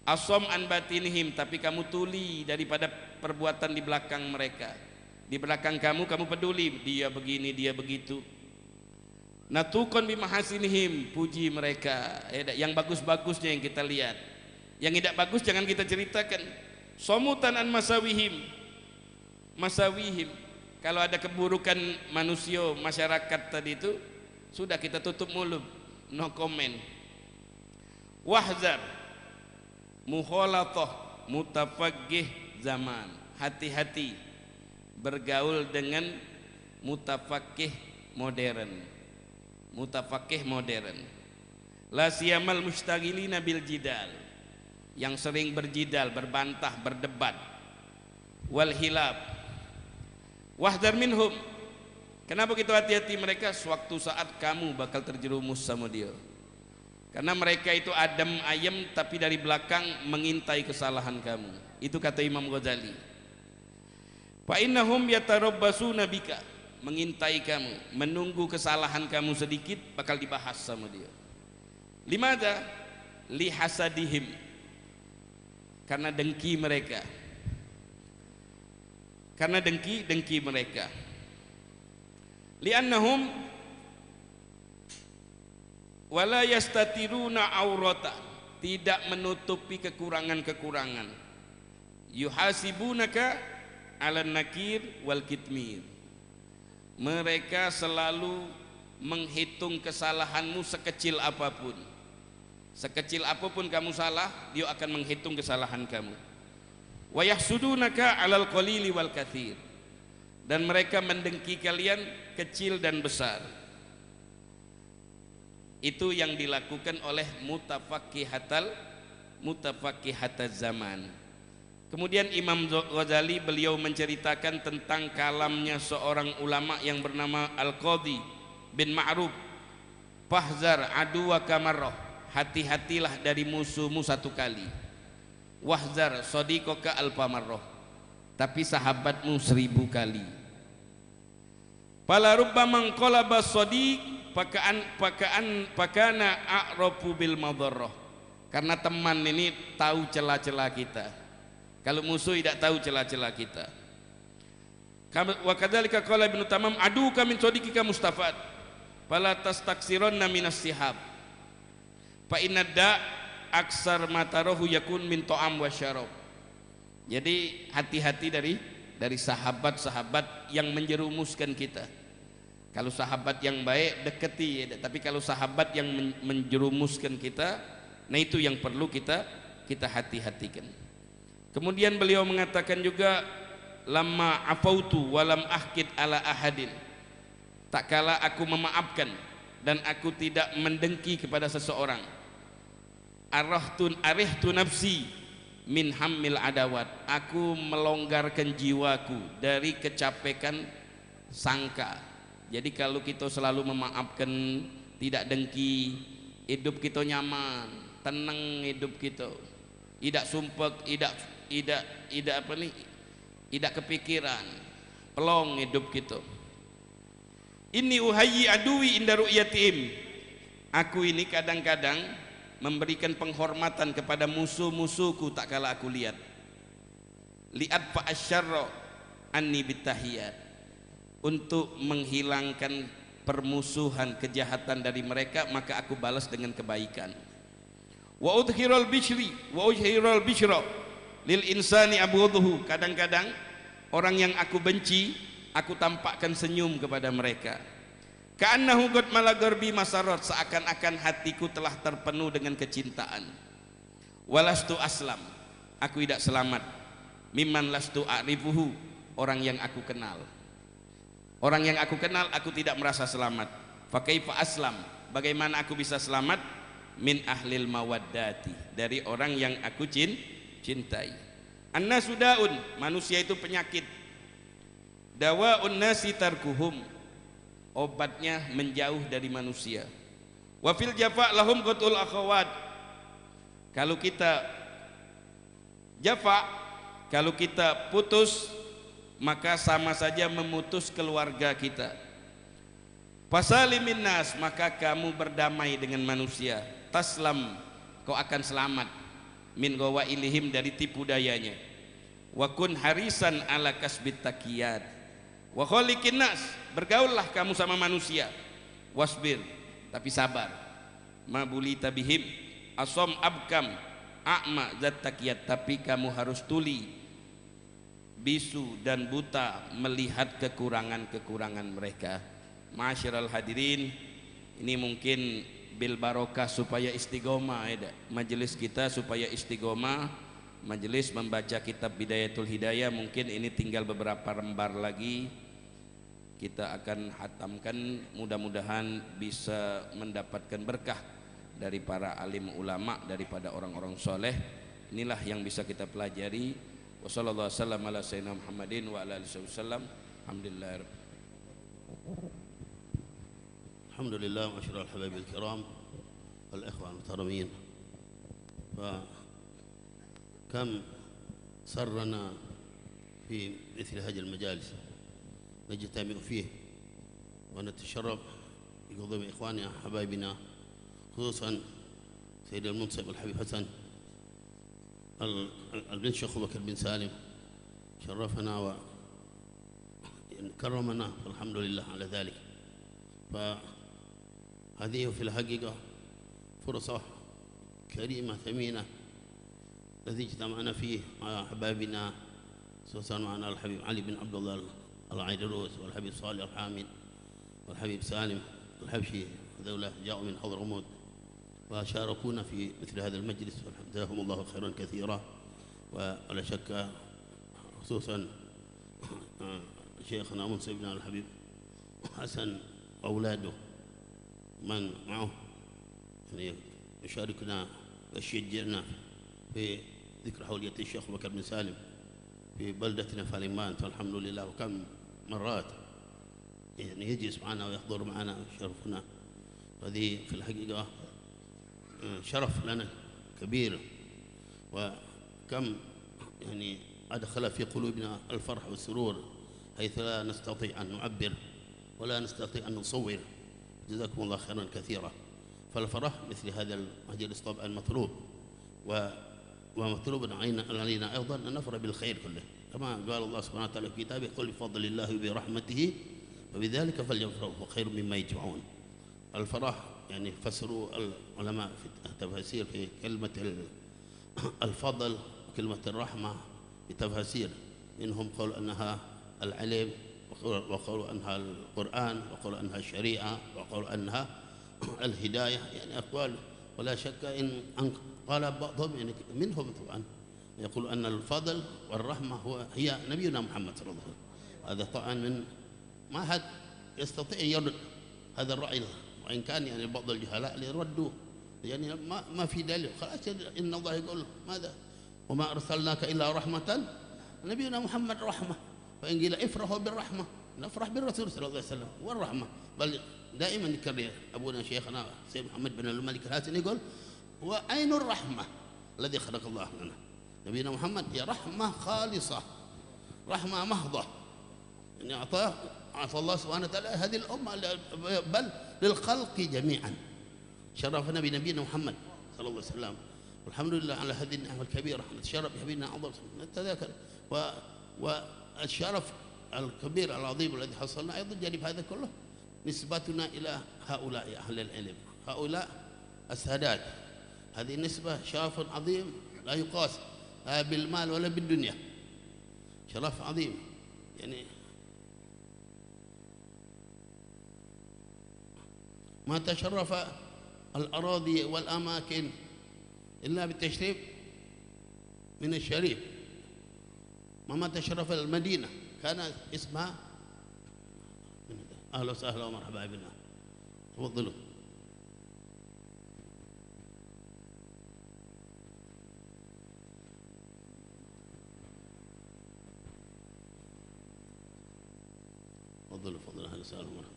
K: Asom an batinihim, tapi kamu tuli daripada perbuatan di belakang mereka. Di belakang kamu peduli, dia begini, dia begitu. Natukon bimahasinihim, puji mereka. Yang bagus-bagusnya yang kita lihat. Yang tidak bagus jangan kita ceritakan. Somutan an masawihim. Kalau ada keburukan manusia, masyarakat tadi itu, sudah kita tutup mulut, no comment. Wahzar mukhalatah mutafaqih zaman. Hati-hati bergaul dengan mutafaqih modern. La siyamal mustaghilina bil jidal, yang sering berjidal, berbantah, berdebat. Wal hilab. Wahdar minhum. Kenapa kita hati-hati mereka? Suatu saat kamu bakal terjerumus sama dia. Karena mereka itu adem ayem, tapi dari belakang mengintai kesalahan kamu. Itu kata Imam Ghazali. Fa innahum yatarabbasuna bika, mengintai kamu, menunggu kesalahan kamu sedikit bakal dibahas sama dia. Limada? Lihasadihim, karena dengki mereka. Karena dengki mereka. Li'annahum wala yastatiruna aurata, tidak menutupi kekurangan-kekurangan. Yuhasibunaka 'alan nakir wal kitmir, mereka selalu menghitung kesalahanmu sekecil apapun. Sekecil apapun kamu salah, dia akan menghitung kesalahan kamu. Wa yahsudunaka 'alal qalili wal katsir, dan mereka mendengki kalian kecil dan besar. Itu yang dilakukan oleh mutafaqihatal zaman. Kemudian Imam Ghazali beliau menceritakan tentang kalamnya seorang ulama yang bernama Al-Qadhi bin Ma'ruf. Fahzar aduwaka marrah, hati-hatilah dari musuhmu satu kali. Wahzar sadiqaka alfa marrah, tapi sahabatmu 1000 kali. Fala rubbama qalaba sadiq pakana a'rafu bil madarrah, karena teman ini tahu celah-celah kita, kalau musuh tidak tahu celah-celah kita. Wa kadzalika qala Ibnu Tamam, aduka min sadiqika mustafad fala tastaksiranna minas sihab fa inna da aksar matarahu yakun min ta'am wa syarab. Jadi hati-hati dari sahabat-sahabat yang menjerumuskan kita. Kalau sahabat yang baik deketi, tapi kalau sahabat yang menjerumuskan kita, nah itu yang perlu kita hati-hatikan. Kemudian beliau mengatakan juga, lamma afautu walam ahkid ala ahadin, tak kala aku memaafkan dan aku tidak mendengki kepada seseorang. Arihtu nafsi min hammil adawat, aku melonggarkan jiwaku dari kecapekan sangka. Jadi kalau kita selalu memaafkan, tidak dengki, hidup kita nyaman, tenang hidup kita, tidak sumpek, tidak kepikiran, pelong hidup kita. Inni uhayyi aduwi inda ru'yatim, aku ini kadang-kadang memberikan penghormatan kepada musuh-musuhku tak kala aku lihat. Liat fa asyarra anni bitahiyat, untuk menghilangkan permusuhan, kejahatan dari mereka, maka aku balas dengan kebaikan. Wa udhirul bishra lil insani abghadhuhu, kadang-kadang orang yang aku benci aku tampakkan senyum kepada mereka. Ka'annahu qad malagar bi masarat, seakan-akan hatiku telah terpenuh dengan kecintaan. Walastu aslam, aku tidak selamat. Mimman lastu a'rifuhu, orang yang aku kenal. Orang yang aku kenal aku tidak merasa selamat. Fa kaifa aslam, bagaimana aku bisa selamat? Min ahlil mawaddati, dari orang yang aku cintai. Annasu daun, manusia itu penyakit. Dawaun nasi tarkuhum, obatnya menjauh dari manusia. Wa fil jafa lahum qatul akhawat, kalau kita jafa, kalau kita putus, maka sama saja memutus keluarga kita. Fasalimin nas, maka kamu berdamai dengan manusia. Taslam, kau akan selamat. Min gawailihim, dari tipu dayanya. Wa kun harisan ala kasbit taqiyat. Wa khaliqin nas, bergaullah kamu sama manusia. Wasbir, tapi sabar. Mabulita bihim asom abkam a'ma zat taqiyat, tapi kamu harus tuli, bisu dan buta melihat kekurangan-kekurangan mereka. Ma'asyiral hadirin, ini mungkin bil barokah supaya istiqomah ya, majelis kita supaya istiqomah, majelis membaca kitab Bidayatul Hidayah. Mungkin ini tinggal beberapa lembar lagi kita akan hatamkan, mudah-mudahan bisa mendapatkan berkah dari para alim ulama, daripada orang-orang soleh. Inilah yang bisa kita pelajari. Wassallallahu wasallam ala sayyidina Muhammadin wa ala alihi wasallam. Alhamdulillah.
A: Alhamdulillah, masyaallah al-habaib al-kiram wal ikhwan al-muhtaramin. فكم سرنا في مثل هذه المجالس نجتمع فيه ونتشرف بقدوم إخواننا حبايبنا، خصوصا سيد المنصب الحبيب حسن البن شيخ بكر بن سالم، شرفنا وكرمنا، فالحمد لله على ذلك. فهذه في الحقيقة فرصة كريمة ثمينة الذي اجتمعنا فيه مع أحبابنا، خصوصا معنا الحبيب علي بن عبد الله العيدروس والحبيب صالح الحامد والحبيب سالم الحبشي، هذولا جاءوا من حضرموت وشاركونا في مثل هذا المجلس، جزاهم الله خيرا كثيرا. ولا شك خصوصا شيخنا منصبنا الحبيب حسن أولاده من معه يعني يشاركنا ويشجعنا في ذكر حولية الشيخ بكر بن سالم في بلدتنا فاليمان، فالحمد لله. وكم مرات يعني يجلس معنا ويحضر معنا شرفنا، هذه في الحقيقة شرف لنا كبير. وكم يعني أدخل في قلوبنا الفرح والسرور حيث لا نستطيع أن نعبر ولا نستطيع أن نصور. جزاكم الله خيرا كثيرا. فالفرح مثل هذا المجلس طبعا مطلوب، ومطلوب علينا أيضا أن نفرح بالخير كله، كما قال الله سبحانه وتعالى في كتابه: قل بفضل الله وبرحمته وبذلك فليفرحوا خير مما يجمعون. الفرح يعني فسروا العلماء في التفاسير في كلمة الفضل وكلمة الرحمة بتفاسير، منهم قالوا أنها العلم، وقالوا أنها القرآن، وقالوا أنها الشريعة، وقالوا أنها الهداية، يعني أقوال. ولا شك إن قال بعضهم يعني منهم طبعا يقول أن الفضل والرحمة هي نبينا محمد صلى الله عليه وسلم. هذا طبعا من ما حد يستطيع يرد هذا الرأي، وإن كان يعني بعض الجهلاء يردوا يعني ما في دليل، خلاص إن الله يقول ماذا وما أرسلناك إلا رحمة. نبينا محمد رحمة، فإن قيل افرحوا بالرحمة نفرح بالرسول صلى الله عليه وسلم والرحمة. بل دائما يكرر أبونا شيخنا سيد محمد بن الملك الهاشمي يقول وأين الرحمة الذي خلق الله لنا. نبينا محمد هي رحمة خالصة، رحمة محضة، يعني أعطى الله سبحانه وتعالى هذه الأمة بل للخلق جميعا. شرفنا بنبينا محمد صلى الله عليه وسلم، والحمد لله على هذه النعمة الكبيرة. نتشرف بحبيبنا أعظم نتذاكر والشرف الكبير العظيم الذي حصلنا أيضا جانب هذا كله نسبتنا إلى هؤلاء أهل العلم، هؤلاء السادات. هذه نسبة شرف عظيم لا يقاس لا بالمال ولا بالدنيا، شرف عظيم. يعني ما تشرف الأراضي والأماكن إلا بالتشريف من الشريف. ما تشرف المدينة كان اسمها أهلا وسهلا ومرحبا بنا. تفضلوا. تفضلوا تفضلوا أهلا وسهلا ومرحبا.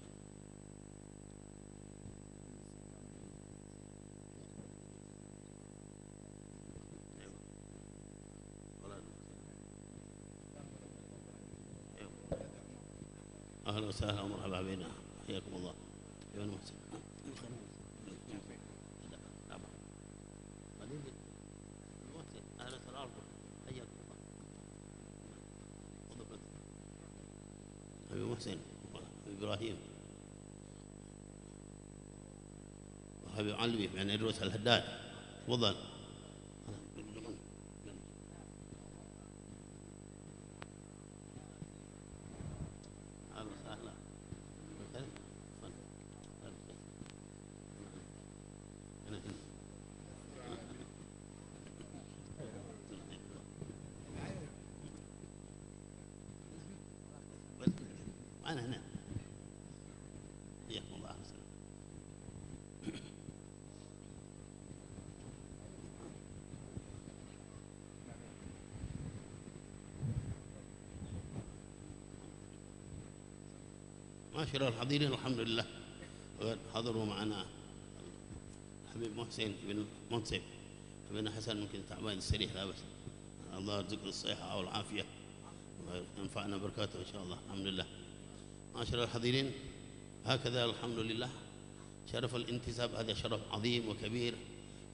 A: أهلا وسهلا ومرحبا بنا، حياكم الله. أيها المحسن أهلا وسهلا، حياكم الله. أبي محسن إبراهيم وأبي علوي يعني إدريس الحداد. تفضل. أنا هنا. حياكم الله. معاشر الحاضرين، الحمد لله حضروا معنا حبيب محسن بن منصف، حبيبنا حسن ممكن تعبان السريح لا بس، الله يرزقنا الصحة والعافية وينفعنا بركاته إن شاء الله. الحمد لله. معاشر الحاضرين، هكذا الحمد لله شرف الانتساب هذا شرف عظيم وكبير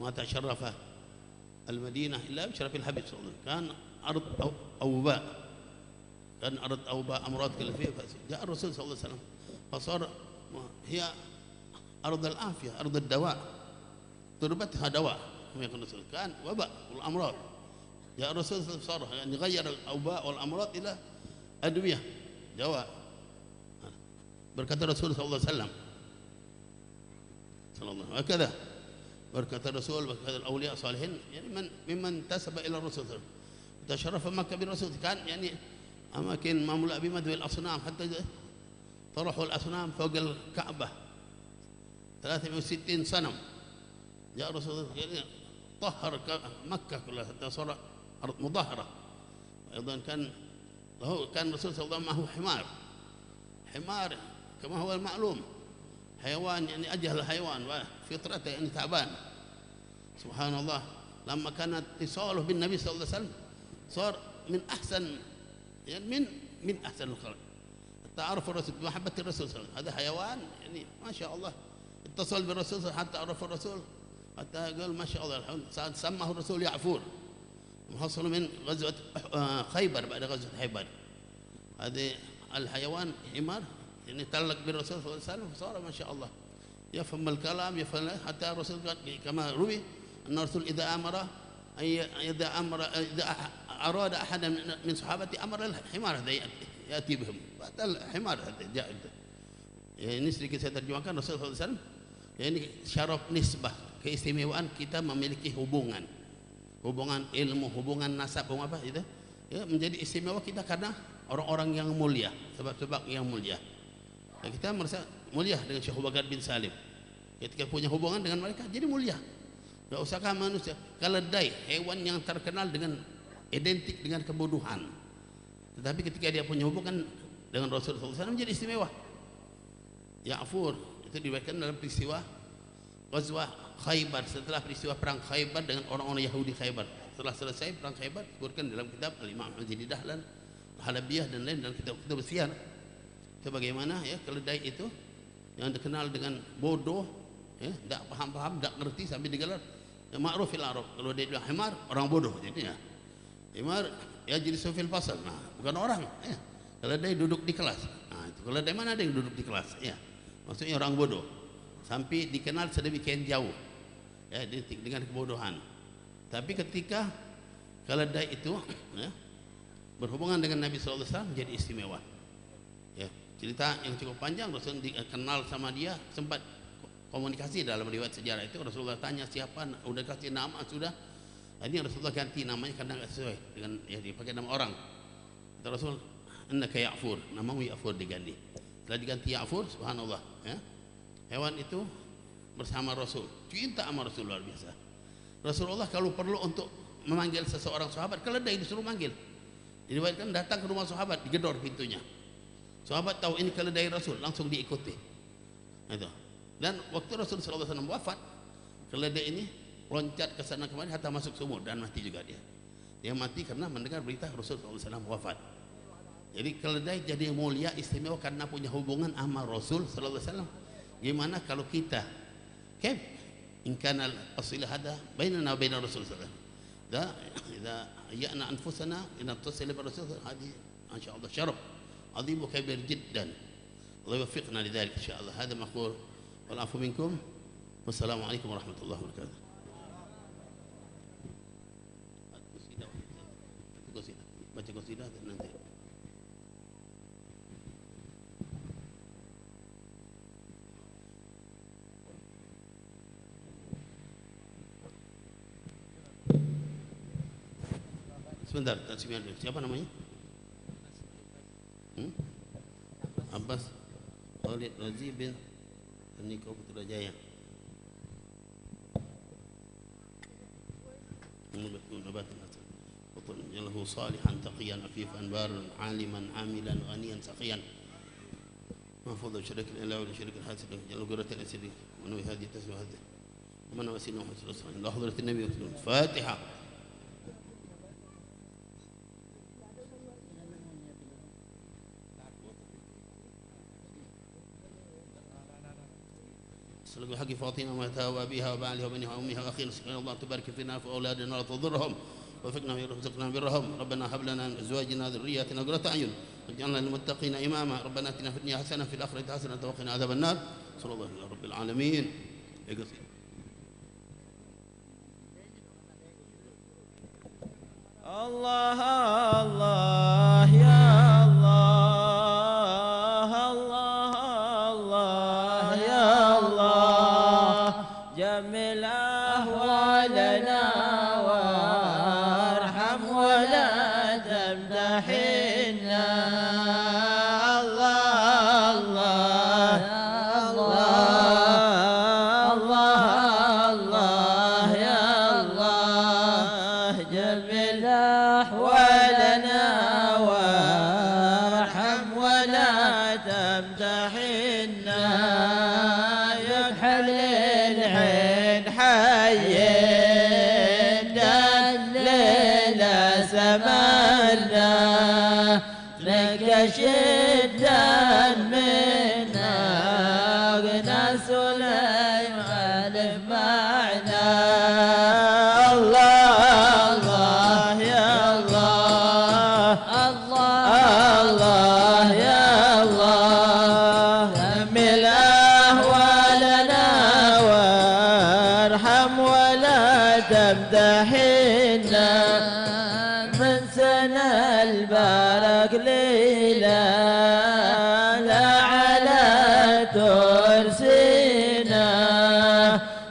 A: ما تشرف المدينة إلا بشرف الحبيب صلى الله عليه وسلم. كان أرض أوباء، كان أرض أوباء أمراض كل فيه، جاء الرسول صلى الله عليه وسلم فصار هي أرض العافية، أرض الدواء، ضربتها دواء كما يقول الرسول. كان وباء والأمراض، جاء الرسول صلى الله عليه وسلم يعني غير الأوباء والأمراض إلى أدوية دواء بركة الرسول صلى الله عليه وسلم صلى الله عليه وسلم. هكذا بركة الرسول وبركة الأولياء الصالحين يعني ممن انتسب إلى الرسول صلى الله عليه وسلم. تشرف مكة بالرسول، كان يعني أماكن مملوءة بمدوي الأصنام، حتى طرحوا الأصنام فوق الكعبة 360 صنم. جاء الرسول يعني طهر مكة كلها حتى صار أرض مطهرة. أيضا كان الرسول صلى الله عليه وسلم معه حمار كما هو المعلوم، حيوان يعني أجهل الحيوان وفطرته يعني تعبان. سبحان الله، لما كان اتصاله بالنبي صلى الله عليه وسلم صار من أحسن يعني من أحسن الخلق. تعرف الرسول بمحبة الرسول صلى الله عليه وسلم. هذا حيوان يعني ما شاء الله اتصل بالرسول حتى عرف الرسول، حتى قال ما شاء الله سماه الرسول يعفور، محصل من غزوة خيبر. بعد غزوة خيبر هذه الحيوان حمار يعني تعلق بالرسول صلى الله عليه وسلم، فصار ما شاء الله يفهم الكلام يفهم. حتى الرسول قال كما روي أن الرسول إذا أراد أحد من صحابته أمر الحمار هذا يأتي بهم. بعد الحمار هذا جاء يعني نسري kita terjemahkan الرسول صلى الله عليه وسلم يعني syaraf nisbah, keistimewaan kita memiliki hubungan ilmu, hubungan nasab, hubungan apa itu ya, menjadi istimewa kita karena orang-orang yang mulia, sebab-sebab yang mulia. Ya, kita merasa mulia dengan Syekh Abu Bakar bin Salim. Ketika punya hubungan dengan mereka jadi mulia. Tidak usahkah manusia. Keledai, hewan yang terkenal dengan identik dengan kebodohan. Tetapi ketika dia punya hubungan dengan Rasulullah SAW menjadi istimewa. Ya'fur itu diriwayatkan dalam peristiwa Ghazwah Khaybar, setelah peristiwa perang Khaybar dengan orang-orang Yahudi Khaybar. Setelah selesai perang Khaybar, disebutkan dalam kitab Al-Imam Al-Jadid Dahlan, Halabiyah dan lain dalam kitab-kitab syiar. Itu bagaimana ya keledai itu yang dikenal dengan bodoh, ya, tidak paham-paham, tidak ngerti sampai digelar ya, ma'ruf fil Arab. Kalau dia bilang himar, orang bodoh jadinya. Himar ya jadi sufil fasal. Nah, bukan orang, ya. Keledai duduk di kelas. Nah, itu keledai mana ada yang duduk di kelas? Ya. Maksudnya orang bodoh. Sampai dikenal sedemikian jauh. Ya, dengan kebodohan. Tapi ketika keledai itu ya, berhubungan dengan Nabi sallallahu alaihi wasallam menjadi istimewa. Ya, cerita yang cukup panjang. Rasul dikenal sama dia, sempat komunikasi dalam riwayat sejarah itu. Rasulullah tanya siapa, udah kasih nama sudah. Ini Rasulullah ganti namanya karena nggak sesuai dengan ya dipakai nama orang. Kata Rasul, annaka Ya'fur, namamu Ya'fur diganti. Setelah diganti Ya'fur, subhanallah, ya. Hewan itu bersama Rasul, cinta sama Rasul luar biasa. Rasulullah kalau perlu untuk memanggil seseorang sahabat, keledai disuruh manggil. Diriwayatkan datang ke rumah sahabat, digedor pintunya. Sahabat tahu ini keledai Rasul, langsung diikuti. Itu. Dan waktu Rasul sallallahu alaihi wasallam wafat, keledai ini loncat ke sana kemari hatta masuk sumur dan mati juga dia. Dia mati karena mendengar berita Rasul sallallahu alaihi wasallam wafat. Jadi keledai jadi mulia istimewa karena punya hubungan sama Rasul sallallahu alaihi wasallam. Gimana kalau kita? Kif? In kana al-asila hada bainana wa bain Rasul sallallahu alaihi wasallam. Da idza ayana anfusana in nattasil bi Rasul hadi insyaallah syaraf عظيم وكبير جدا الله يوفقنا لذلك إن شاء الله هذا مقول والعفو منكم والسلام عليكم ورحمة الله وبركاته baca qasidah nanti sebentar tasbih dulu. Siapa namanya? Abbas Khalid Razi bin Niko Putra Jaya. نبات الحسن وطن جله صالحا تقيا عفيفا بارا عالما عاملا غنيا سخيا محفوظا شريك الاله ولا شريك الحاسد جل قرة الاسد ونوي هذه تسوى هذه ومن وسيله وحسن الصالحين لا حضرة النبي الفاتحة. بحق فاطمة وماتها وأبيها وبعلها وبنها وأمها وأخينا سبحان الله تبارك فينا في أولادنا ولا تضرهم وفقنا وارزقنا برهم ربنا هب لنا من أزواجنا ذرياتنا قرة أعين واجعلنا للمتقين إماما ربنا آتنا في الدنيا حسنة في الآخرة حسنة وقنا عذاب النار صلى الله على رب العالمين.
L: الله الله يا شدا منا غنى سليمان معنا الله الله يا الله الله الله يا الله كمل أهوالنا وارحم ولا تمتحنا من سنة البارك ليلة لا على ترسينا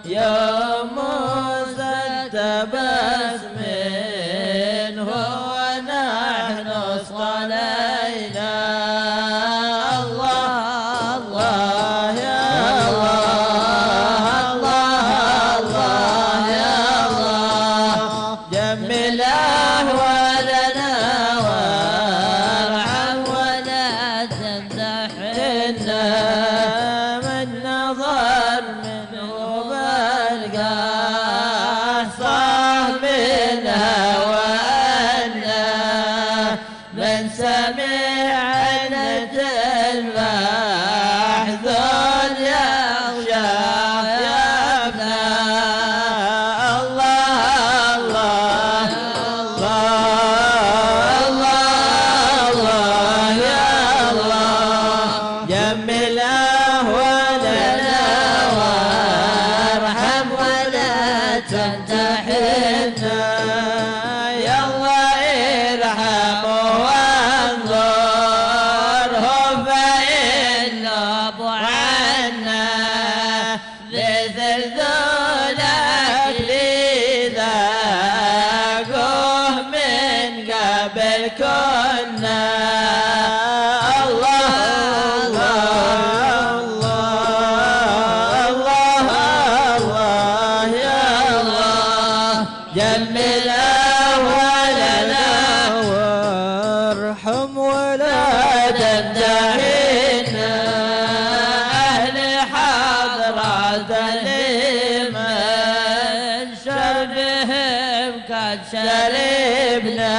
L: يوم تبس منه ونحن صلينا الله الله يا الله الله الله يا حنا من نظر منه بلقاه صاح منها وأنا من سمع عنة المحزون يخشى يبنى الله الله الله يا الله جمل أهوالنا وارحم ولا تمتحنا يا الله ارحم وانظرهم فإن أبو عنا مثل ذولك لذاقوه من قبل كنا الله الله يا الله جمل أولنا وارحم ولا تمتحنا أهل حضرة الإيمان شربهم قد شربنا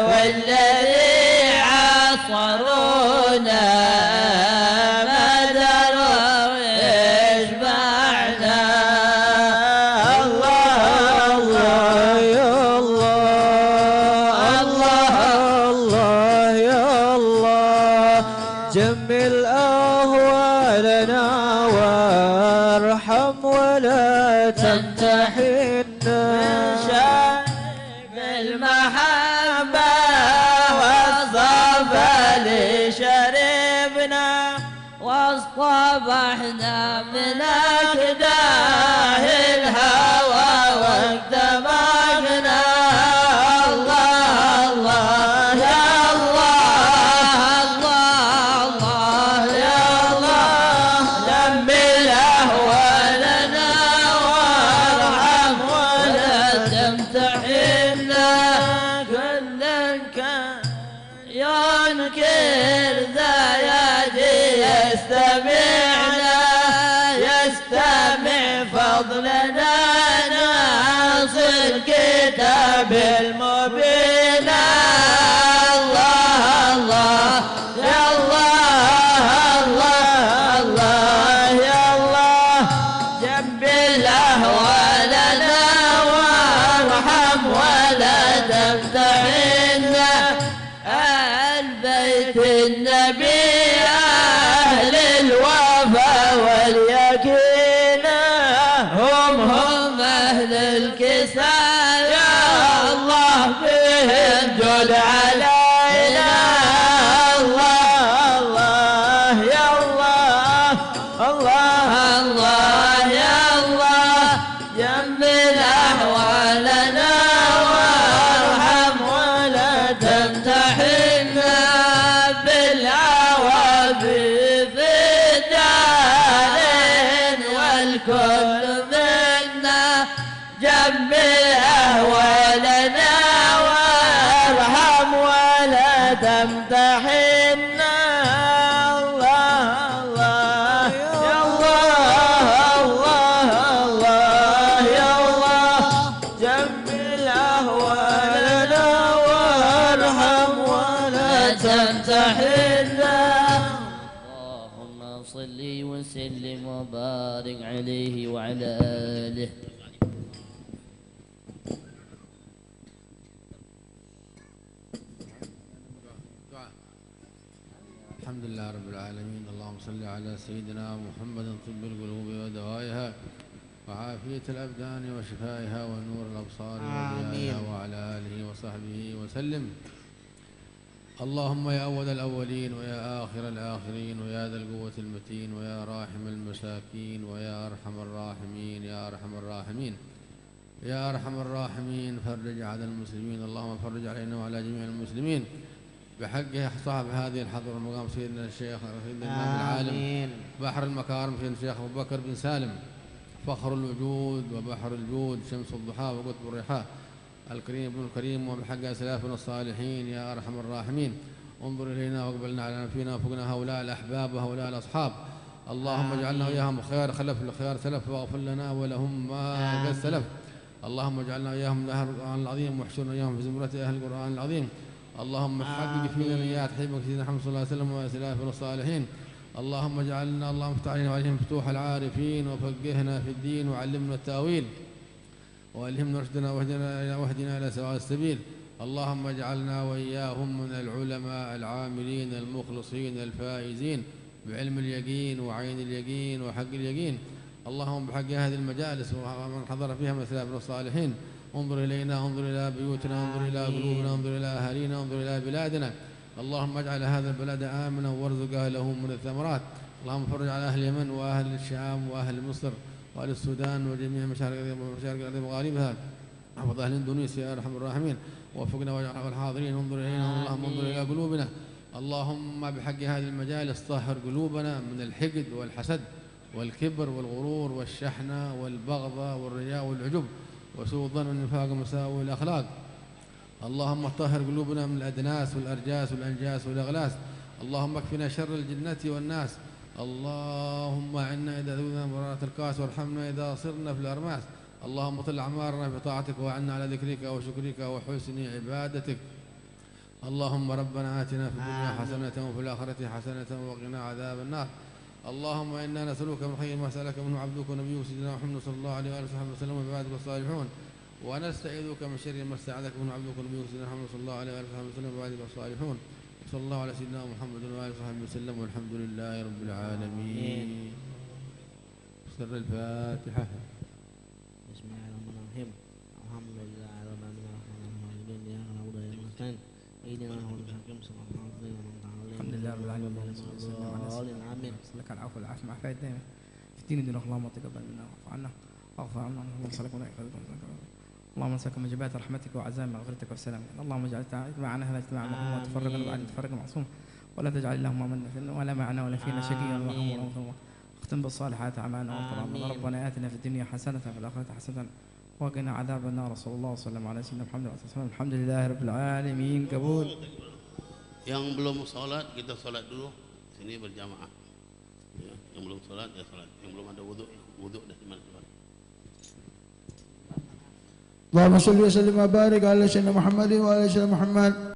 L: والذي عصرونا ما دروا إيش بعنا الله يا الله يا الله جمل أهوالنا وارحم ولا تمتحنا بالمحبة والصفا لشربنا واصطبحنا من أكداه الهوى واقتبحنا الله يا الله يا الله جمل أهوالنا وارحم ولا تمتحنا كل كان ينكر زيادي يستمع فضلنا ناصر كتاب المبين الله يا الله يا الله جمل أهوالنا وارحم ولا تمتحنا البيت النبي أهل الوفا واليقين هم أهل الكسال يا الله بهم جل علينا الله يا الله يا الله جمل أحوالنا وارحم ولا تمتحنا بالعوافي في الدارين والكل منا جمل أهوالنا وارحم ولا تمتحنا الله يا الله يا الله جمل أهوالنا وارحم ولا تمتحنا اللهم صل وسلم وبارك عليه وعلى آله
J: الحمد لله رب العالمين. اللهم صل على سيدنا محمد طب القلوب ودوائها وعافية الأبدان وشفائها ونور الأبصار وضيائها وعلى آله وصحبه وسلم. اللهم يا أول الأولين ويا آخر الآخرين ويا ذا القوة المتين ويا راحم المساكين ويا أرحم الراحمين يا أرحم الراحمين يا أرحم الراحمين فرج على المسلمين. اللهم فرج علينا وعلى جميع المسلمين بحق صاحب هذه الحضرة المقام سيدنا الشيخ سيدنا الإمام العالم بحر المكارم سيدنا الشيخ أبو بكر بن سالم فخر الوجود وبحر الجود شمس الضحى وقطب الرحاء الكريم ابن الكريم وبحق أسلافنا الصالحين يا أرحم الراحمين. انظر إلينا واقبلنا على فينا وفقنا هؤلاء الأحباب وهؤلاء الأصحاب. اللهم اجعلنا وإياهم خير خلف الخيار سلف، واغفر لنا ولهم ما قد سلف. اللهم اجعلنا وإياهم من أهل القرآن العظيم، واحشرنا وإياهم في زمرة أهل القرآن العظيم. اللهم حقق فينا نيات حبيبك سيدنا محمد صلى الله عليه وسلم وسلافه الصالحين. اللهم اجعلنا، اللهم افتح علينا وعليهم فتوح العارفين، وفقهنا في الدين، وعلمنا التأويل، وألهمنا رشدنا واهدنا إلى سواء السبيل. اللهم اجعلنا وإياهم من العلماء العاملين المخلصين الفائزين بعلم اليقين وعين اليقين وحق اليقين. اللهم بحق هذه المجالس ومن حضر فيها من السلف الصالحين، انظر إلينا، انظر إلى بيوتنا، انظر إلى قلوبنا، انظر إلى أهالينا، انظر إلى بلادنا. اللهم اجعل هذا البلد آمنا وارزق أهله من الثمرات. اللهم فرج على أهل اليمن وأهل الشام وأهل مصر وأهل السودان وجميع مشارق الأرض ومغاربها، احفظ أهل إندونيسيا يا أرحم الراحمين، ووفقنا واجعل الحاضرين، انظر إلينا، اللهم انظر إلى قلوبنا. اللهم بحق هذه المجالس طهر قلوبنا من الحقد والحسد والكبر والغرور والشحنة والبغضة والرياء والعجب وسوء الظن والنفاق ومساوئ الأخلاق. اللهم طهر قلوبنا من الأدناس والأرجاس والأنجاس والأغلاس. اللهم اكفنا شر الجنة والناس. اللهم أعنا إذا ذوقنا مرارة الكاس، وارحمنا إذا صرنا في الأرماس. اللهم طل أعمارنا في طاعتك، وأعنا على ذكرك وشكرك وحسن عبادتك. اللهم ربنا آتنا في الدنيا حسنة وفي الآخرة حسنة وقنا عذاب النار. اللهم إنا نسألك من خير ما سألك منه عبدك ونبيك سيدنا محمد صلى الله عليه وآله وسلم وعبادك الصالحون، ونستعيذك من شر ما استعاذك منه عبدك ونبيك سيدنا محمد صلى الله عليه وآله وسلم وعبادك الصالحون. صلى الله على سيدنا محمد وآله وصحبه وسلم، والحمد لله رب العالمين. سر الفاتحة.
C: بسم الله الرحمن الرحيم. الحمد لله رب العالمين إياك نعبد وإياك نستعين اهدنا الصراط المستقيم صراط الذين أنعمت عليهم.
M: الحمد لله رب العالمين، اللهم صل وسلم على سيدنا محمد. لك العفو والعافية مع فائدة دائما في الدين والدنيا. اللهم تقبل منا واعف عنا واغفر عنا، اللهم صل وسلم. اللهم نسألك من جبات رحمتك وعزائم مغفرتك والسلام. اللهم اجعل اجتماعنا هذا اجتماعا مرحوما، وتفرقنا بعد تفرق معصوم، ولا تجعل اللهم منا ولا معنا ولا فينا شقيا ولا محروما. اختم بالصالحات اعمالنا واغفر عنا. ربنا آتنا في الدنيا حسنة وفي الآخرة حسنة وقنا عذاب النار. صلى الله وسلم على سيدنا محمد وعلى آله وصحبه. الحمد لله رب العالمين. قبول.
A: Yang belum sholat kita sholat dulu sini berjamaah. Ya, yang belum sholat ya sholat. Yang belum ada wudhu dah di mana sholat.
B: اللهم صل وسلم وبارك على سيدنا محمد وعلى سيدنا محمد.